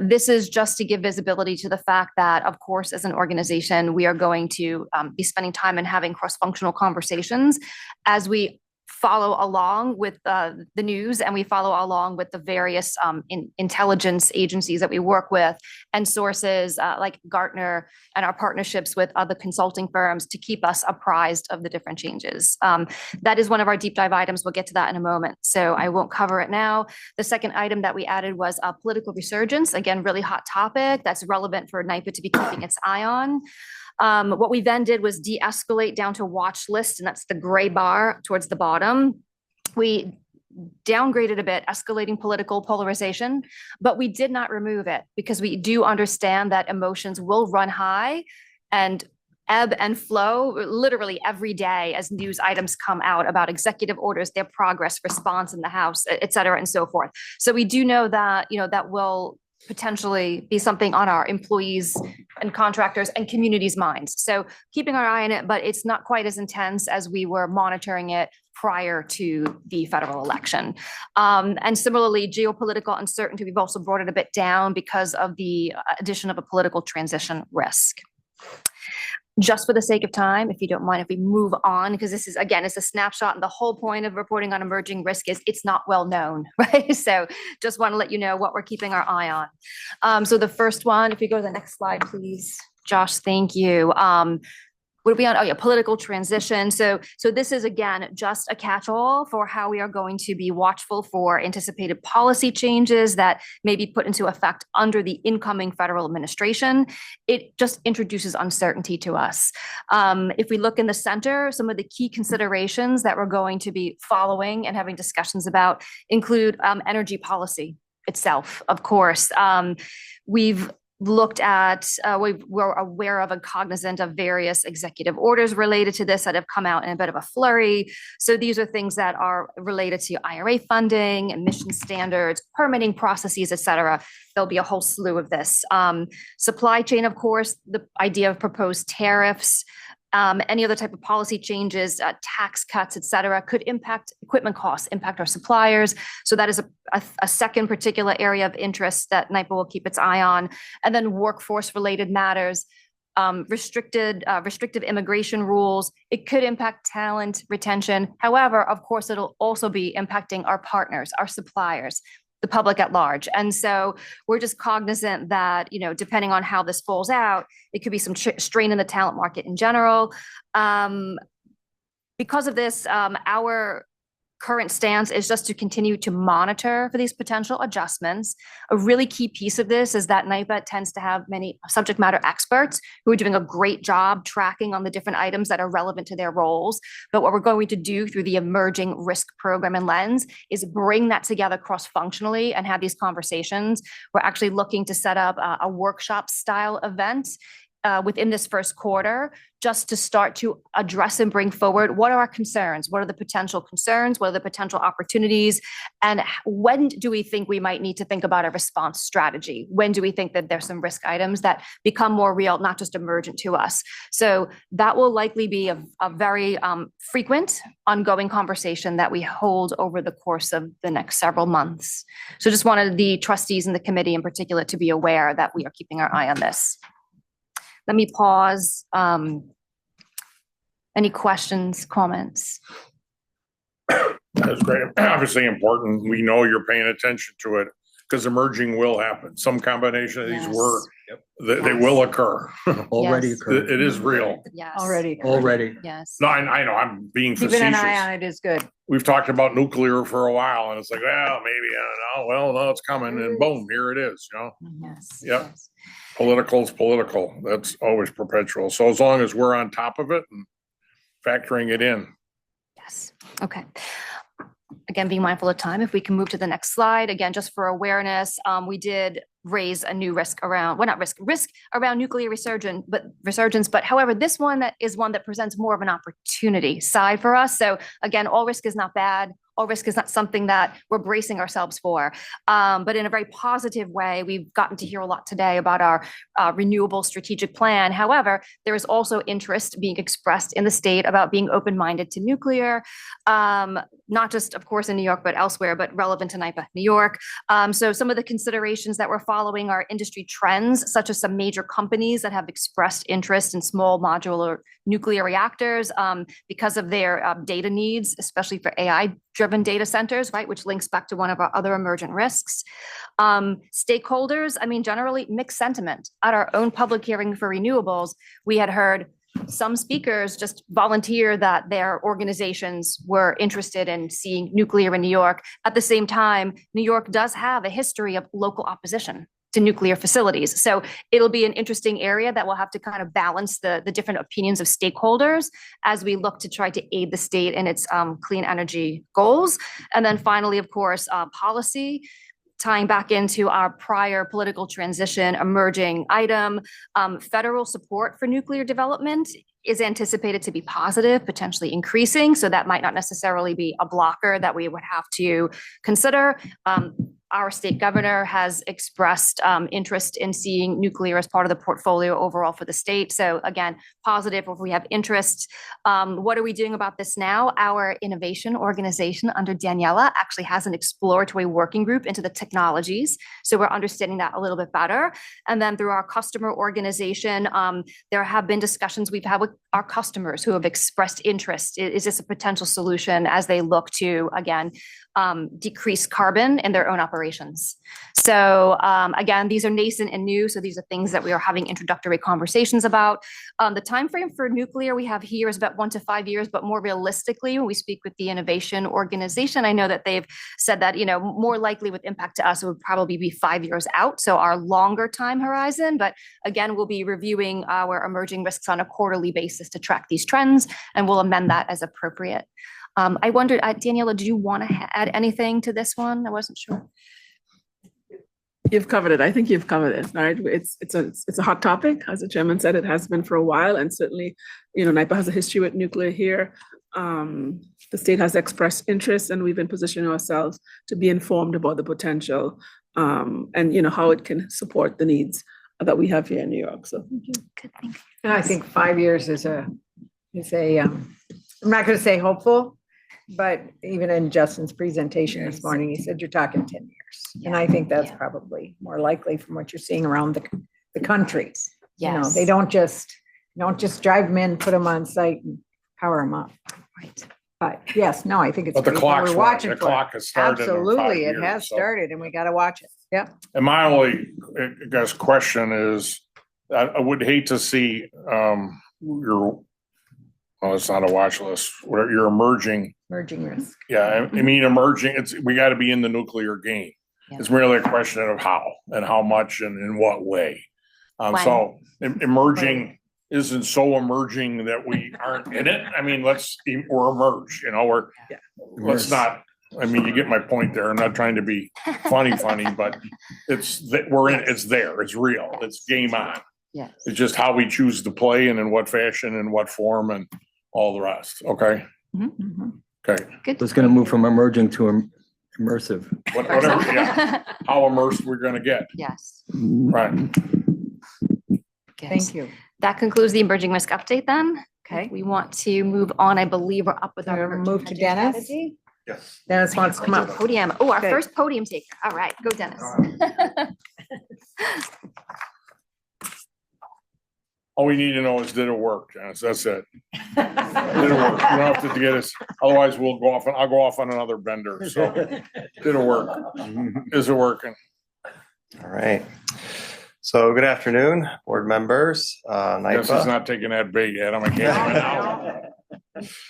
This is just to give visibility to the fact that, of course, as an organization, we are going to be spending time and having cross-functional conversations as we follow along with the news and we follow along with the various intelligence agencies that we work with and sources like Gartner and our partnerships with other consulting firms to keep us apprised of the different changes. That is one of our deep dive items. We'll get to that in a moment, so I won't cover it now. The second item that we added was a political resurgence. Again, really hot topic that's relevant for NYPA to be keeping its eye on. What we then did was de-escalate down to watch list, and that's the gray bar towards the bottom. We downgraded a bit, escalating political polarization, but we did not remove it because we do understand that emotions will run high and ebb and flow literally every day as news items come out about executive orders, their progress, response in the House, et cetera, and so forth. So we do know that, that will potentially be something on our employees and contractors and communities' minds. So keeping our eye on it, but it's not quite as intense as we were monitoring it prior to the federal election. And similarly, geopolitical uncertainty, we've also brought it a bit down because of the addition of a political transition risk. Just for the sake of time, if you don't mind, if we move on, because this is, again, it's a snapshot, and the whole point of reporting on emerging risk is it's not well known, right? So just want to let you know what we're keeping our eye on. So the first one, if you go to the next slide, please. Josh, thank you. What are we on? Oh yeah, political transition. So this is, again, just a catch-all for how we are going to be watchful for anticipated policy changes that may be put into effect under the incoming federal administration. It just introduces uncertainty to us. If we look in the center, some of the key considerations that we're going to be following and having discussions about include energy policy itself, of course. We've looked at, we're aware of and cognizant of various executive orders related to this that have come out in a bit of a flurry. So these are things that are related to IRA funding, emission standards, permitting processes, et cetera. There'll be a whole slew of this. Supply chain, of course, the idea of proposed tariffs, any other type of policy changes, tax cuts, et cetera, could impact equipment costs, impact our suppliers. So that is a second particular area of interest that NYPA will keep its eye on. And then workforce related matters, restrictive immigration rules. It could impact talent retention. However, of course, it'll also be impacting our partners, our suppliers, the public at large. And so we're just cognizant that, depending on how this falls out, it could be some strain in the talent market in general. Because of this, our current stance is just to continue to monitor for these potential adjustments. A really key piece of this is that NYPA tends to have many subject matter experts who are doing a great job tracking on the different items that are relevant to their roles. But what we're going to do through the emerging risk program and lens is bring that together cross-functionally and have these conversations. We're actually looking to set up a workshop style event within this first quarter, just to start to address and bring forward what are our concerns, what are the potential concerns, what are the potential opportunities, and when do we think we might need to think about a response strategy? When do we think that there's some risk items that become more real, not just emergent to us? So that will likely be a very frequent, ongoing conversation that we hold over the course of the next several months. So just wanted the trustees and the committee in particular to be aware that we are keeping our eye on this. Let me pause. Any questions, comments? That's great. Obviously important. We know you're paying attention to it because emerging will happen. Some combination of these they will occur. Already Yes. occurred. It is real. Yes. Already. Yes. No, I know, I'm being Keeping an eye facetious. on it is good. We've talked about nuclear for a while and it's like, well, maybe, I don't know. Well, no, it's coming and boom, here it is, Yes. Yep. Yes. Political is political. That's always perpetual. So as long as we're on top of it and factoring it in. Yes. Okay. Again, being mindful of time, if we can move to the next slide. Again, just for awareness, we did raise a new risk around, well, not risk around nuclear resurgence, but however, this one is one that presents more of an opportunity side for us. So again, all risk is not bad. All risk is not something that we're bracing ourselves for. But in a very positive way, we've gotten to hear a lot today about our renewable strategic plan. However, there is also interest being expressed in the state about being open-minded to nuclear, not just, of course, in New York, but elsewhere, but relevant to NYPA, New York. So some of the considerations that we're following are industry trends, such as some major companies that have expressed interest in small modular nuclear reactors because of their data needs, especially for AI-driven data centers, right, which links back to one of our other emergent risks. Stakeholders, generally mixed sentiment. At our own public hearing for renewables, we had heard some speakers just volunteer that their organizations were interested in seeing nuclear in New York. At the same time, New York does have a history of local opposition to nuclear facilities. So it'll be an interesting area that we'll have to kind of balance the different opinions of stakeholders as we look to try to aid the state in its clean energy goals. And then finally, of course, policy, tying back into our prior political transition emerging item, federal support for nuclear development is anticipated to be positive, potentially increasing. So that might not necessarily be a blocker that we would have to consider. Our state governor has expressed interest in seeing nuclear as part of the portfolio overall for the state. So again, positive if we have interest. What are we doing about this now? Our innovation organization under Daniela actually has an exploratory working group into the technologies. So we're understanding that a little bit better. And then through our customer organization, there have been discussions we've had with our customers who have expressed interest. Is this a potential solution as they look to, again, decrease carbon in their own operations? So again, these are nascent and new. So these are things that we are having introductory conversations about. The timeframe for nuclear we have here is about 1 to 5 years, but more realistically, when we speak with the innovation organization, I know that they've said that, more likely with impact to us, it would probably be 5 years out. So our longer time horizon, but again, we'll be reviewing our emerging risks on a quarterly basis to track these trends, and we'll amend that as appropriate. I wondered, Daniela, do you want to add anything to this one? I wasn't sure. You've covered it. I think you've covered it. All right. It's a hot topic. As the chairman said, it has been for a while. And certainly, NYPA has a history with nuclear here. The state has expressed interest, and we've been positioning ourselves to be informed about the potential and how it can support the needs that we have here in New York. So thank you. Good, thank you. And I think 5 years is I'm not going to say hopeful, but even in Justin's presentation this morning, he said, you're talking 10 years. And I think that's probably more likely from what you're seeing around the country. Yes. They don't just drive them in, put them on site and power them up. Right. But yes, no, I think it's. But the great that clock's we're running. watching The for it. clock has started in 5 Absolutely, it years, has so. started and we got to watch it. Yep. And my only, I guess, question is, I would hate to see it's not a watch list, where you're emerging. Merging risk. Yeah, I mean, emerging, we got to be in the nuclear game. Yeah. It's merely a question of how and how much and in what way. So emerging isn't so emerging that we aren't in it. I mean, we're emerge, let's not, you get my point there. I'm not trying to be funny, but we're in, it's there, it's real, it's game on. Yes. It's just how we choose to play and in what fashion and what form and all the rest. Okay. Mm-hmm. Okay. Good. It's going to move from emerging to immersive. Whatever. Yeah. How immersed we're going to get. Yes. Right. Thank you. That concludes the emerging risk update then. Okay. We want to move on. I believe we're up with We're our gonna move to emerging Dennis. strategy. Yes. Dennis wants to come up. Podium. Oh, our Okay. first podium taker. All right, go Dennis. All we need to know is did it work, Janice? That's it. Did it work? You don't have to get us, otherwise I'll go off on another bender. So did it work? Is it working? All right. So good afternoon, board members, Guess he's NYPA. not taking that bait yet. I'm again.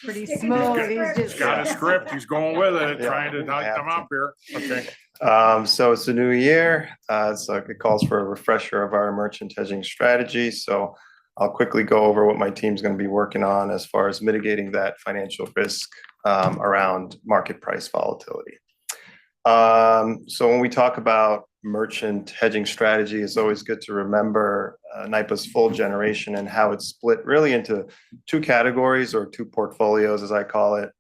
Pretty smooth. He's He's just. got a script. He's going with it, Yeah, trying to I have come to. up here. Okay. So it's a new year, so it calls for a refresher of our merchant hedging strategy. So I'll quickly go over what my team's going to be working on as far as mitigating that financial risk around market price volatility. So when we talk about merchant hedging strategy, it's always good to remember NYPA's full generation and how it's split really into two categories or two portfolios, as I call it.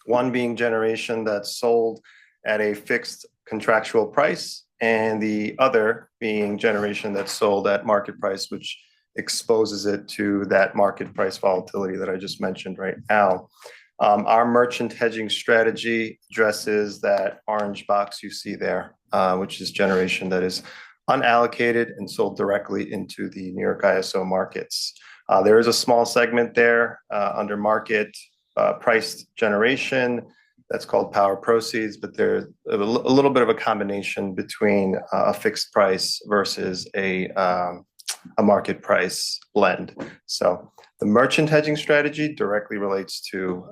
One being generation that's sold at a fixed contractual price, and the other being generation that's sold at market price, which exposes it to that market price volatility that I just mentioned right now. Our merchant hedging strategy addresses that orange box you see there, which is generation that is unallocated and sold directly into the New York ISO markets. There is a small segment there under market priced generation that's called power proceeds, but there's a little bit of a combination between a fixed price versus a market price blend. So the merchant hedging strategy directly relates to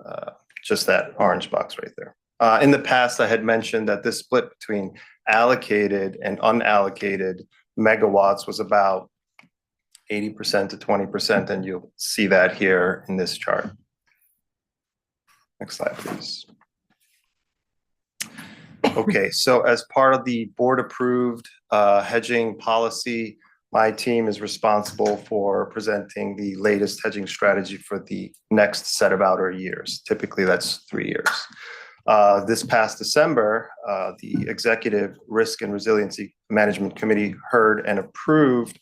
just that orange box right there. In the past, I had mentioned that this split between allocated and unallocated megawatts was about 80% to 20%, and you'll see that here in this chart. Next slide, please. Okay, so as part of the board-approved hedging policy, my team is responsible for presenting the latest hedging strategy for the next set of outer years. Typically, that's 3 years. This past December, the Executive Risk and Resiliency Management Committee heard and approved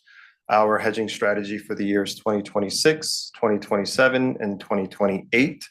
our hedging strategy for the years 2026, 2027, and 2028.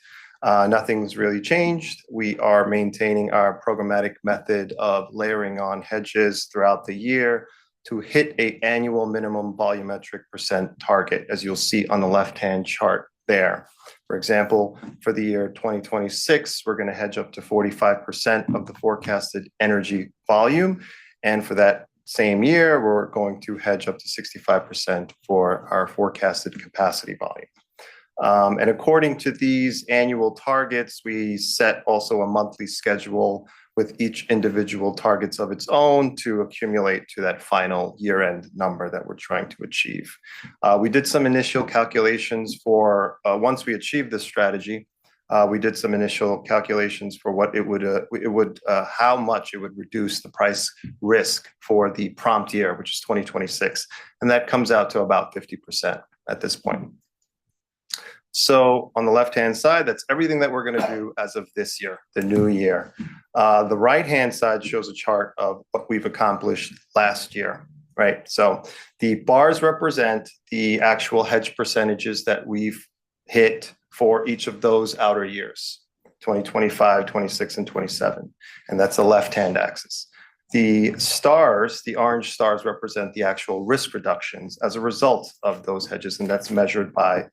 Nothing's really changed. We are maintaining our programmatic method of layering on hedges throughout the year to hit an annual minimum volumetric percent target, as you'll see on the left-hand chart there. For example, for the year 2026, we're going to hedge up to 45% of the forecasted energy volume. And for that same year, we're going to hedge up to 65% for our forecasted capacity volume. And according to these annual targets, we set also a monthly schedule with each individual targets of its own to accumulate to that final year-end number that we're trying to achieve. We did some initial calculations for, once we achieved this strategy, we did some initial calculations for what it would, how much it would reduce the price risk for the prompt year, which is 2026. And that comes out to about 50% at this point. So on the left-hand side, that's everything that we're going to do as of this year, the new year. The right-hand side shows a chart of what we've accomplished last year, right? So the bars represent the actual hedge percentages that we've hit for each of those outer years, 2025, 26, and 27. And that's the left-hand axis. The stars, the orange stars, represent the actual risk reductions as a result of those hedges, and that's measured by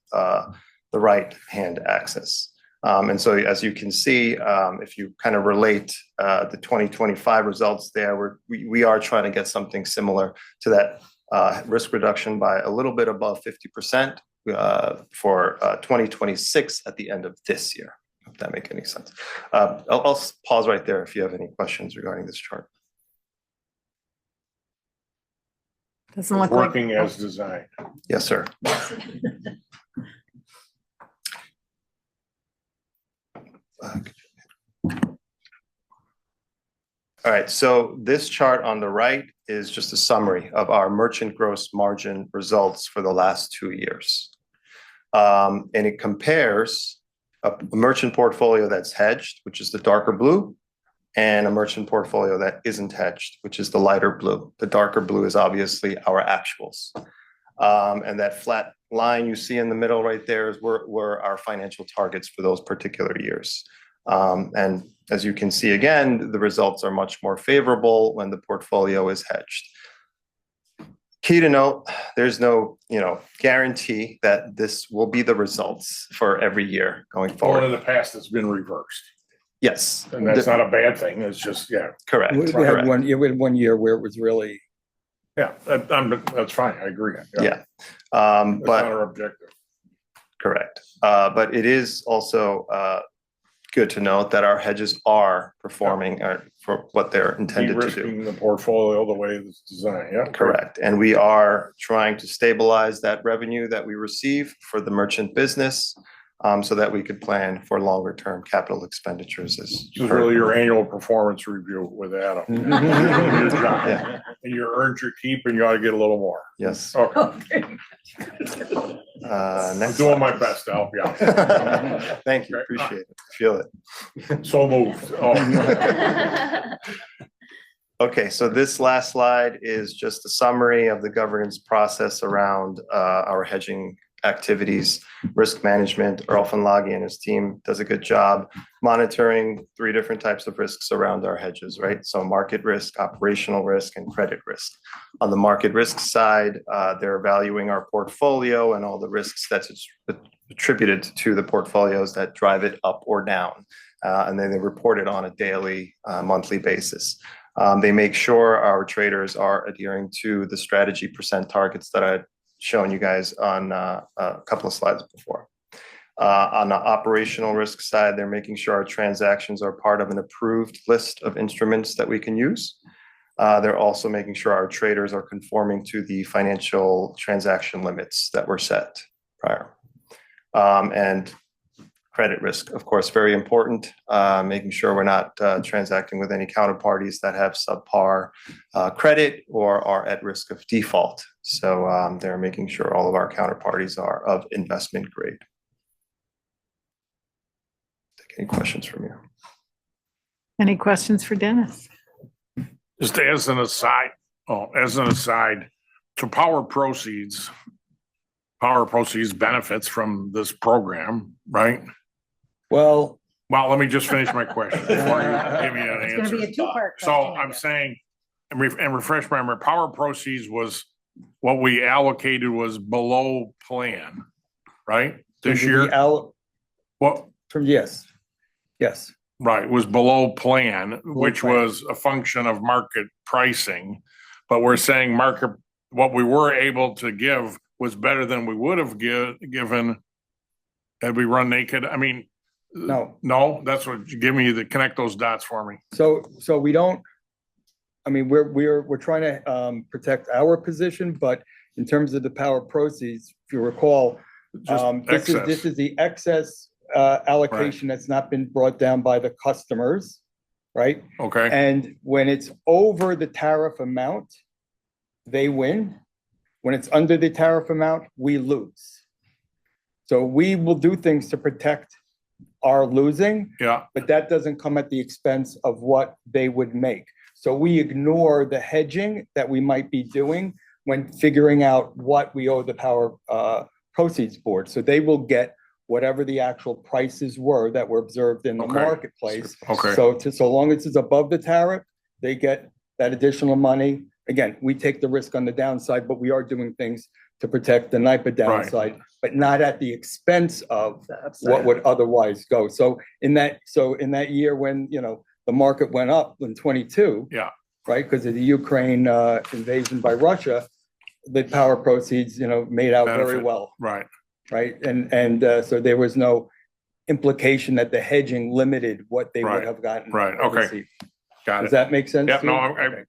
the right-hand axis. And so as you can see, if you kind of relate the 2025 results there, we are trying to get something similar to that risk reduction by a little bit above 50% for 2026 at the end of this year, if that makes any sense. I'll pause right there if you have any questions regarding this chart. Doesn't look like. Working as designed. Yes, sir. All right, so this chart on the right is just a summary of our merchant gross margin results for the last 2 years. And it compares a merchant portfolio that's hedged, which is the darker blue, and a merchant portfolio that isn't hedged, which is the lighter blue. The darker blue is obviously our actuals. And that flat line you see in the middle right there is were our financial targets for those particular years. And as you can see again, the results are much more favorable when the portfolio is hedged. Key to note, there's no, guarantee that this will be the results for every year going Well, forward. in the past, it's been reversed. Yes. And that's not a bad thing. It's just, yeah. Correct. We had Correct. one year where it was really, Yeah, that's fine. I agree. Yeah. That's not But our objective. correct. But it is also good to note that our hedges are performing for what they're intended to do. De-risking the portfolio the way it's designed, yeah. Correct. And we are trying to stabilize that revenue that we receive for the merchant business so that we could plan for longer term capital expenditures. As This is really your annual performance review with Adam. Your job. Yeah. And you earned your keep and you ought to get a little more. Yes. Okay, I'm Next doing slide, my please. best to help you out. Thank you. Appreciate it. Feel it. So moved. Oh. Okay, so this last slide is just a summary of the governance process around our hedging activities, risk management. Earl Lagi and his team does a good job monitoring 3 different types of risks around our hedges, right? So market risk, operational risk, and credit risk. On the market risk side, they're evaluating our portfolio and all the risks that's attributed to the portfolios that drive it up or down. And then they report it on a daily, monthly basis. They make sure our traders are adhering to the strategy percent targets that I shown you guys on a couple of slides before. On the operational risk side, they're making sure our transactions are part of an approved list of instruments that we can use. They're also making sure our traders are conforming to the financial transaction limits that were set prior. And credit risk, of course, very important, making sure we're not transacting with any counterparties that have subpar credit or are at risk of default. So they're making sure all of our counterparties are of investment grade. Take any questions from you? Any questions for Dennis? Just as an aside, so power proceeds benefits from this program, right? Well, Well, let me just finish my question before you give me an It's gonna be a answer. two-part So question. I I'm guess. saying, and refresh my memory, power proceeds was what we allocated was below plan, right? This year, what, Yes, right, was below plan, which plan. was a function of market pricing. But we're saying what we were able to give was better than we would have given had we run naked. I mean, no. that's what, give me connect those dots for me. So we don't, I mean, we're trying to protect our position, but in terms of the power proceeds, if you recall, Just this excess. is the excess allocation that's not been brought down by the customers, right? Okay, And when it's over the tariff amount, they win. When it's under the tariff amount, we lose. So we will do things to protect our losing, yeah, but that doesn't come at the expense of what they would make. So we ignore the hedging that we might be doing when figuring out what we owe the power proceeds board. So they will get whatever the actual prices were that were observed in the Okay. marketplace. okay, So long as it's above the tariff, they get that additional money. Again, we take the risk on the downside, but we are doing things to protect the NYPA downside, but not at the expense of what would otherwise go. So in that year when, the market went up in 22. Yeah. Right, because of the Ukraine invasion by Russia, the power proceeds, made out very Benefit. well. right, Right, and so there was no implication that the hedging limited what they would Right, have gotten. right, or okay. received. got Does it. that make sense? Yep, to no, you? I Okay.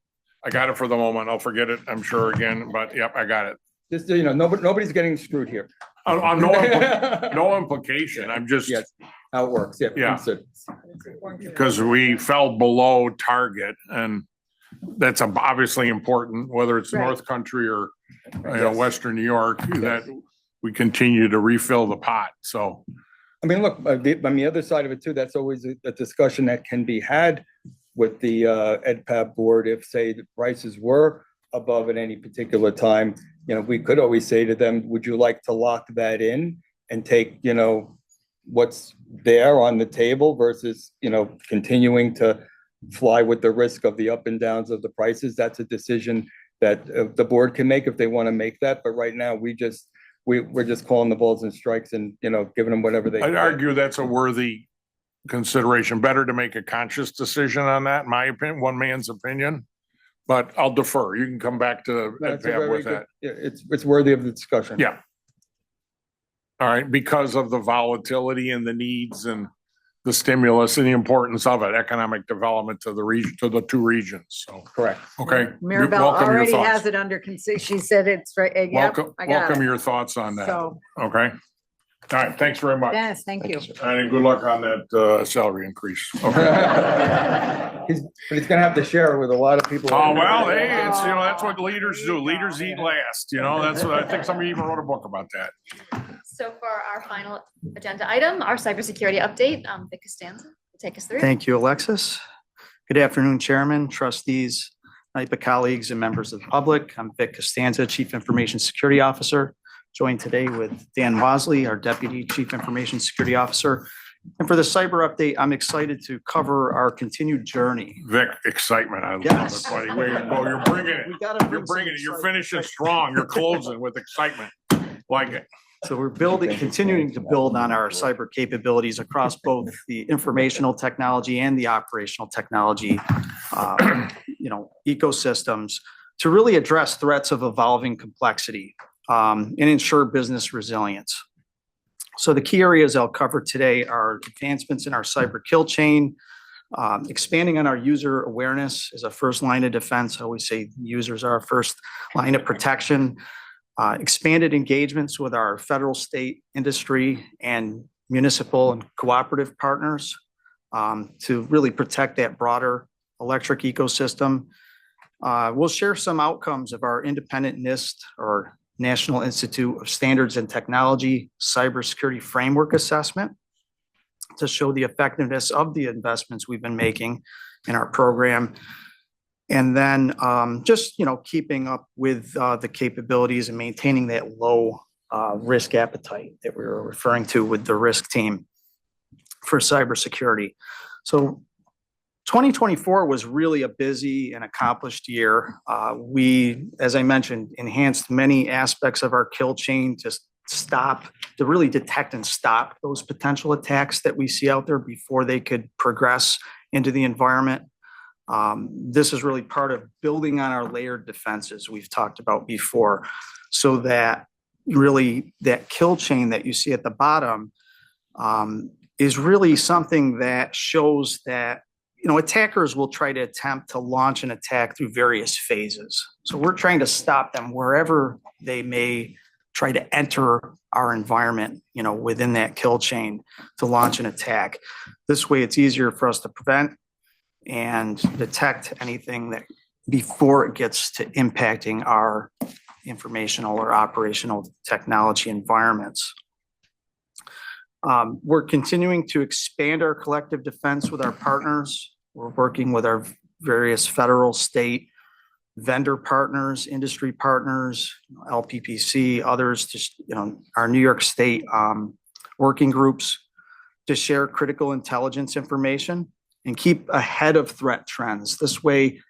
got it for the moment. I'll forget it, I'm sure again, but yep, I got it. Just, nobody's getting screwed here. No implication, I'm just, Yes, how it works, yeah. Yeah. understood. because we fell below target and that's obviously important, whether it's Right. North Country or, Yes. Western New York, that we continue to refill the pot, so. I mean, look, on the other side of it too, that's always a discussion that can be had with the EdPAP board. If, say, the prices were above at any particular time, we could always say to them, would you like to lock that in and take, what's there on the table versus, continuing to fly with the risk of the up and downs of the prices? That's a decision that the board can make if they want to make that. But right now, we're just calling the balls and strikes and, giving them whatever they. I'd argue that's a worthy consideration. Better to make a conscious decision on that, in my opinion, one man's opinion. But I'll defer. You can come back to That's a EdPAP very with good- that. yeah, it's worthy of the discussion. Yeah. All right, because of the volatility and the needs and the stimulus and the importance of it, economic development to the region, to the two regions. So, Correct. okay. Mirabelle Welcome your already thoughts. has it under she said it's right, yep, Welcome, I got welcome it. your thoughts on that. So, Okay. All right, thanks very much. Dennis, thank you. And good luck on that salary increase. Okay. But he's gonna have to share it with a lot of people. Oh, well, hey, it's, that's what leaders do. Leaders eat last, that's what, I think somebody even wrote a book about that. So for our final agenda item, our cybersecurity update, Vic Costanza, take us through. Thank you, Alexis. Good afternoon, Chairman, trustees, NYPA colleagues, and members of the public. I'm Vic Costanza, Chief Information Security Officer, joined today with Dan Wasley, our Deputy Chief Information Security Officer. And for the cyber update, I'm excited to cover our continued journey. Vic, excitement. I love it, Yes. buddy. Way to go. You're bringing it. We gotta You're bring some bringing it. You're excitement. finishing strong. You're closing with excitement. Like it. So we're continuing to build on our cyber capabilities across both the informational technology and the operational technology, ecosystems to really address threats of evolving complexity and ensure business resilience. So the key areas I'll cover today are advancements in our cyber kill chain, Expanding on our user awareness is a first line of defense. I always say users are our first line of protection. Expanded engagements with our federal, state, industry, and municipal and cooperative partners to really protect that broader electric ecosystem. We'll share some outcomes of our independent NIST, or National Institute of Standards and Technology Cybersecurity Framework Assessment, to show the effectiveness of the investments we've been making in our program. And then just, keeping up with the capabilities and maintaining that low risk appetite that we were referring to with the risk team for cybersecurity. So 2024 was really a busy and accomplished year. We, as I mentioned, enhanced many aspects of our kill chain to really detect and stop those potential attacks that we see out there before they could progress into the environment. This is really part of building on our layered defenses we've talked about before, so that really that kill chain that you see at the bottom is really something that shows that attackers will try to attempt to launch an attack through various phases. So we're trying to stop them wherever they may try to enter our environment, within that kill chain to launch an attack. This way, it's easier for us to prevent and detect anything that before it gets to impacting our informational or operational technology environments. We're continuing to expand our collective defense with our partners. We're working with our various federal, state, vendor partners, industry partners, LPPC, others, our New York State working groups, to share critical intelligence information and keep ahead of threat trends. This way,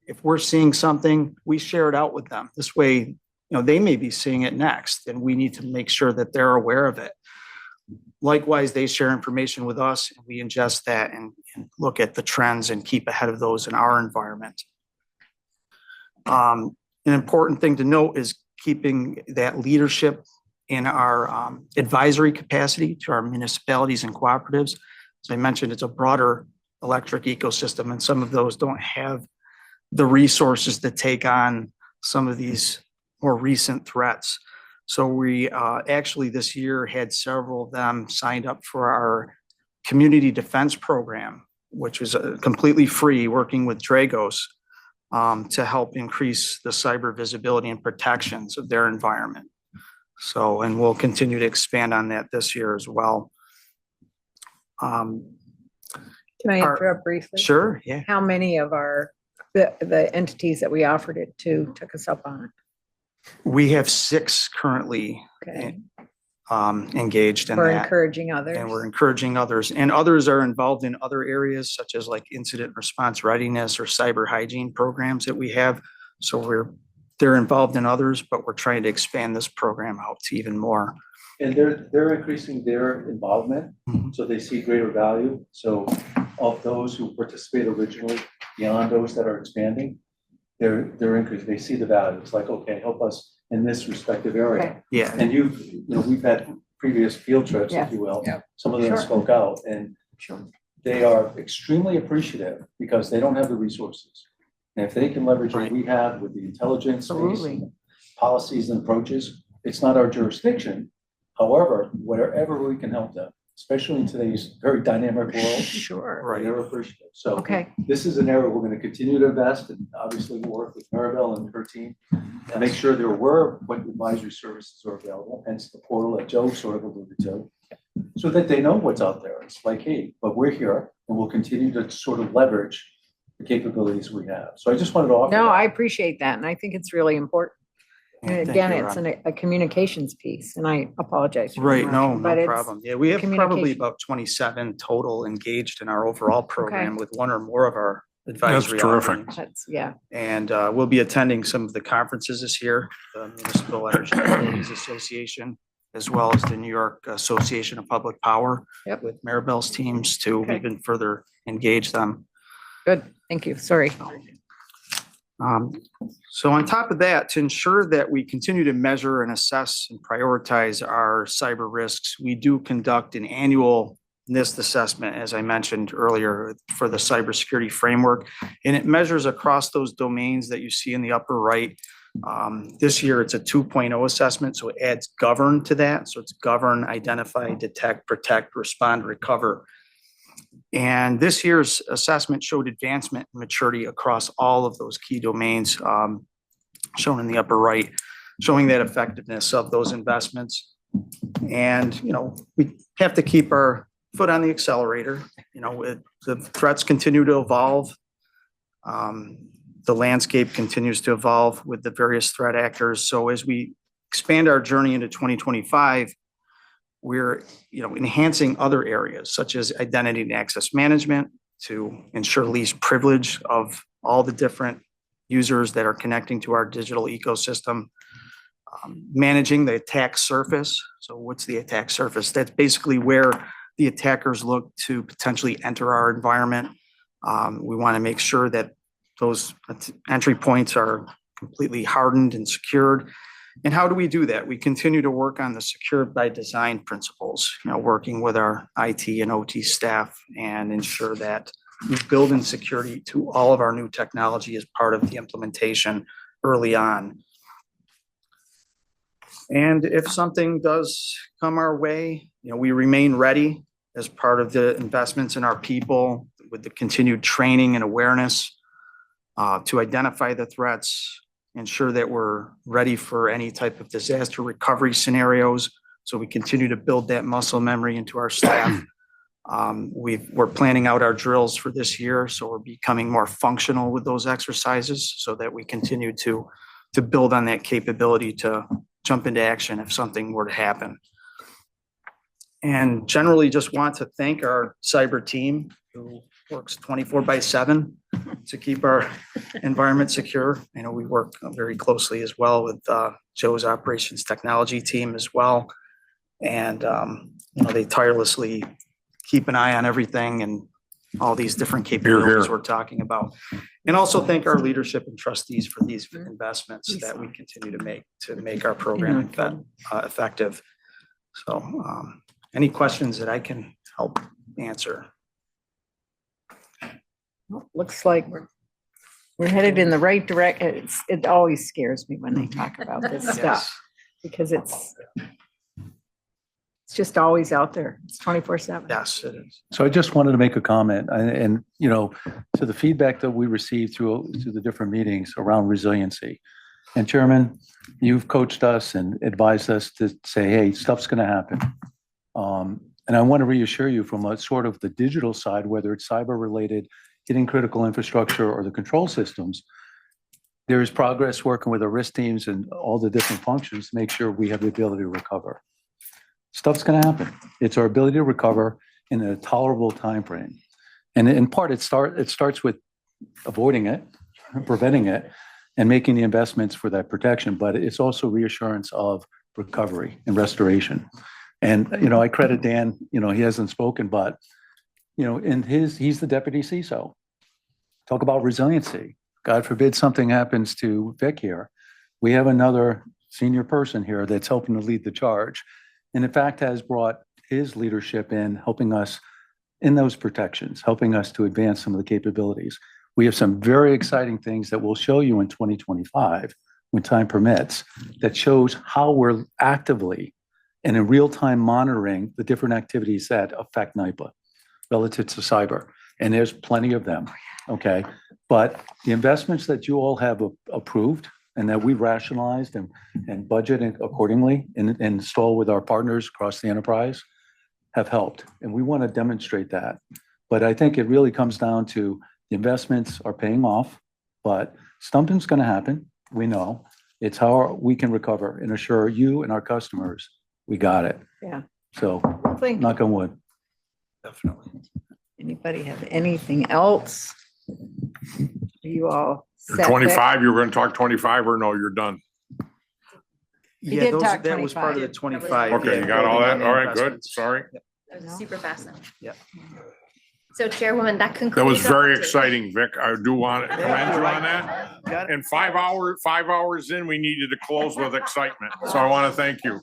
if we're seeing something, we share it out with them. This way, they may be seeing it next, and we need to make sure that they're aware of it. Likewise, they share information with us, and we ingest that and look at the trends and keep ahead of those in our environment. An important thing to note is keeping that leadership in our advisory capacity to our municipalities and cooperatives. As I mentioned, it's a broader electric ecosystem, and some of those don't have the resources to take on some of these more recent threats. So we actually this year had several of them signed up for our community defense program, which was completely free, working with Dragos to help increase the cyber visibility and protections of their environment. So, and we'll continue to expand on that this year as well. Can I interrupt briefly? Sure, yeah. How many of the entities that we offered it to took us up on it? We have 6 currently Okay. engaged in We're that. encouraging others. And we're encouraging others, and others are involved in other areas such as like incident response readiness or cyber hygiene programs that we have. So they're involved in others, but we're trying to expand this program out to even more. And they're increasing their involvement, so they see greater value. So of those who participate originally, beyond those that are expanding, they're increasing. They see the value. It's like, okay, help us in this respective area. Okay. Yeah. And we've had previous field trips, if you will. Yeah. Some of them Sure. spoke out, and they are extremely appreciative because they don't have the resources. And if they can leverage what we have with the intelligence, space, Absolutely. and policies and approaches, it's not our jurisdiction. However, wherever we can help them, especially in today's very dynamic world, Sure. Right. they're appreciative. So Okay. this is an area we're going to continue to invest, and obviously we'll work with Maribel and her team to make sure they're aware of what advisory services are available, hence the portal that Joe sort of alluded to, so that they know what's out there. It's like, hey, but we're here, and we'll continue to sort of leverage the capabilities we have. So I just wanted to offer. No, that. I appreciate that, and I think it's really important. Yeah, And thank again, you, it's Ron. a communications piece, and I apologize. for Right, no, interrupting, but no it's- problem. Yeah, we have probably communication. about 27 total engaged in our overall program with one or more of our advisory. terrific. offerings. That's, yeah. And we'll be attending some of the conferences this year, the Municipal Energy Facilities Association, as well as the New York Association of Public Power. Yep. With Maribel's teams to Okay. even further engage them. Good. Thank you. Sorry. So on top of that, to ensure that we continue to measure and assess and prioritize our cyber risks, we do conduct an annual NIST assessment, as I mentioned earlier, for the cybersecurity framework. And it measures across those domains that you see in the upper right. This year, it's a 2.0 assessment, so it adds govern to that. So it's govern, identify, detect, protect, respond, recover. And this year's assessment showed advancement and maturity across all of those key domains, shown in the upper right, showing that effectiveness of those investments. And, we have to keep our foot on the accelerator. The threats continue to evolve. The landscape continues to evolve with the various threat actors. So as we expand our journey into 2025, we're, enhancing other areas such as identity and access management to ensure least privilege of all the different users that are connecting to our digital ecosystem. Managing the attack surface. So what's the attack surface? That's basically where the attackers look to potentially enter our environment. We want to make sure that those entry points are completely hardened and secured. And how do we do that? We continue to work on the secure by design principles, working with our IT and OT staff and ensure that we build in security to all of our new technology as part of the implementation early on. And if something does come our way, we remain ready as part of the investments in our people with the continued training and awareness to identify the threats, ensure that we're ready for any type of disaster recovery scenarios. So we continue to build that muscle memory into our staff. We're planning out our drills for this year, so we're becoming more functional with those exercises so that we continue to build on that capability to jump into action if something were to happen. And generally just want to thank our cyber team who works 24/7 to keep our environment secure. We work very closely as well with Joe's operations technology team as well. And, they tirelessly keep an eye on everything and all these different capabilities we're talking about. And also thank our leadership and trustees for these investments that we continue to make our program effective. So any questions that I can help answer? Looks like we're headed in the right direction. It always scares me when they talk about this stuff because it's just always out there. It's 24/7. Yes, it is. So I just wanted to make a comment and to the feedback that we received through the different meetings around resiliency. And Chairman, you've coached us and advised us to say, hey, stuff's going to happen. And I want to reassure you from a sort of the digital side, whether it's cyber related, hitting critical infrastructure or the control systems, there is progress working with our risk teams and all the different functions to make sure we have the ability to recover. Stuff's going to happen. It's our ability to recover in a tolerable time frame. And in part, it starts with avoiding it, preventing it, and making the investments for that protection. But it's also reassurance of recovery and restoration. And, I credit Dan, he hasn't spoken, but, he's the deputy CISO. Talk about resiliency. God forbid something happens to Vic here. We have another senior person here that's helping to lead the charge. And in fact, has brought his leadership in, helping us in those protections, helping us to advance some of the capabilities. We have some very exciting things that we'll show you in 2025, when time permits, that shows how we're actively and in real time monitoring the different activities that affect NYPA relative to cyber. And there's plenty of them, okay? But the investments that you all have approved and that we've rationalized and budgeted accordingly and install with our partners across the enterprise have helped. And we want to demonstrate that. But I think it really comes down to the investments are paying off, but something's going to happen. We know it's how we can recover and assure you and our customers we got it. Yeah. So Thank you. knock on wood. Definitely. Anybody have anything else? Are you all You're set? 25, you're going to talk 25 or no, you're done? You did talk That was part of the 25. Okay, you got all that? All right, good. Investments. Sorry. That was super fast. Yep. So Chairwoman, that concludes. That was our very update. exciting, Vic. I do want to commend you on that. Got it. And 5 hours in, we needed to close with excitement. So I want to thank you.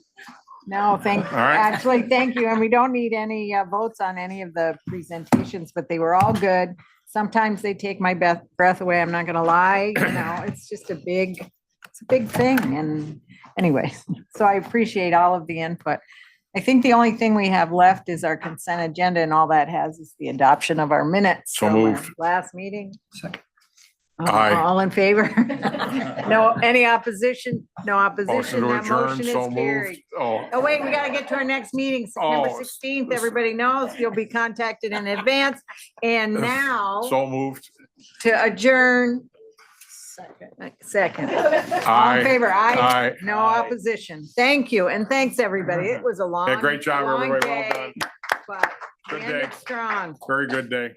No, right. actually, thank you. And we don't need any votes on any of the presentations, but they were all good. Sometimes they take my breath away. I'm not gonna lie, it's just it's a big thing. And anyway, so I appreciate all of the input. I think the only thing we have left is our consent agenda, and all that has is the adoption of our minutes. So from our moved. Last meeting. Aye. All in favor? No, any opposition? No Motion opposition. to That adjourn, motion so is carried. moved. Oh, Oh, wait, we gotta get to our next meeting, September Oh, 16th. Everybody knows you'll be contacted in advance. And now so moved. to adjourn. Second. All Aye. in favor? Aye. Aye. No opposition. Thank you. And thanks, everybody. It was a long, Yeah, great job, long everybody. Well day, done. but we Good ended day. strong. Very good day.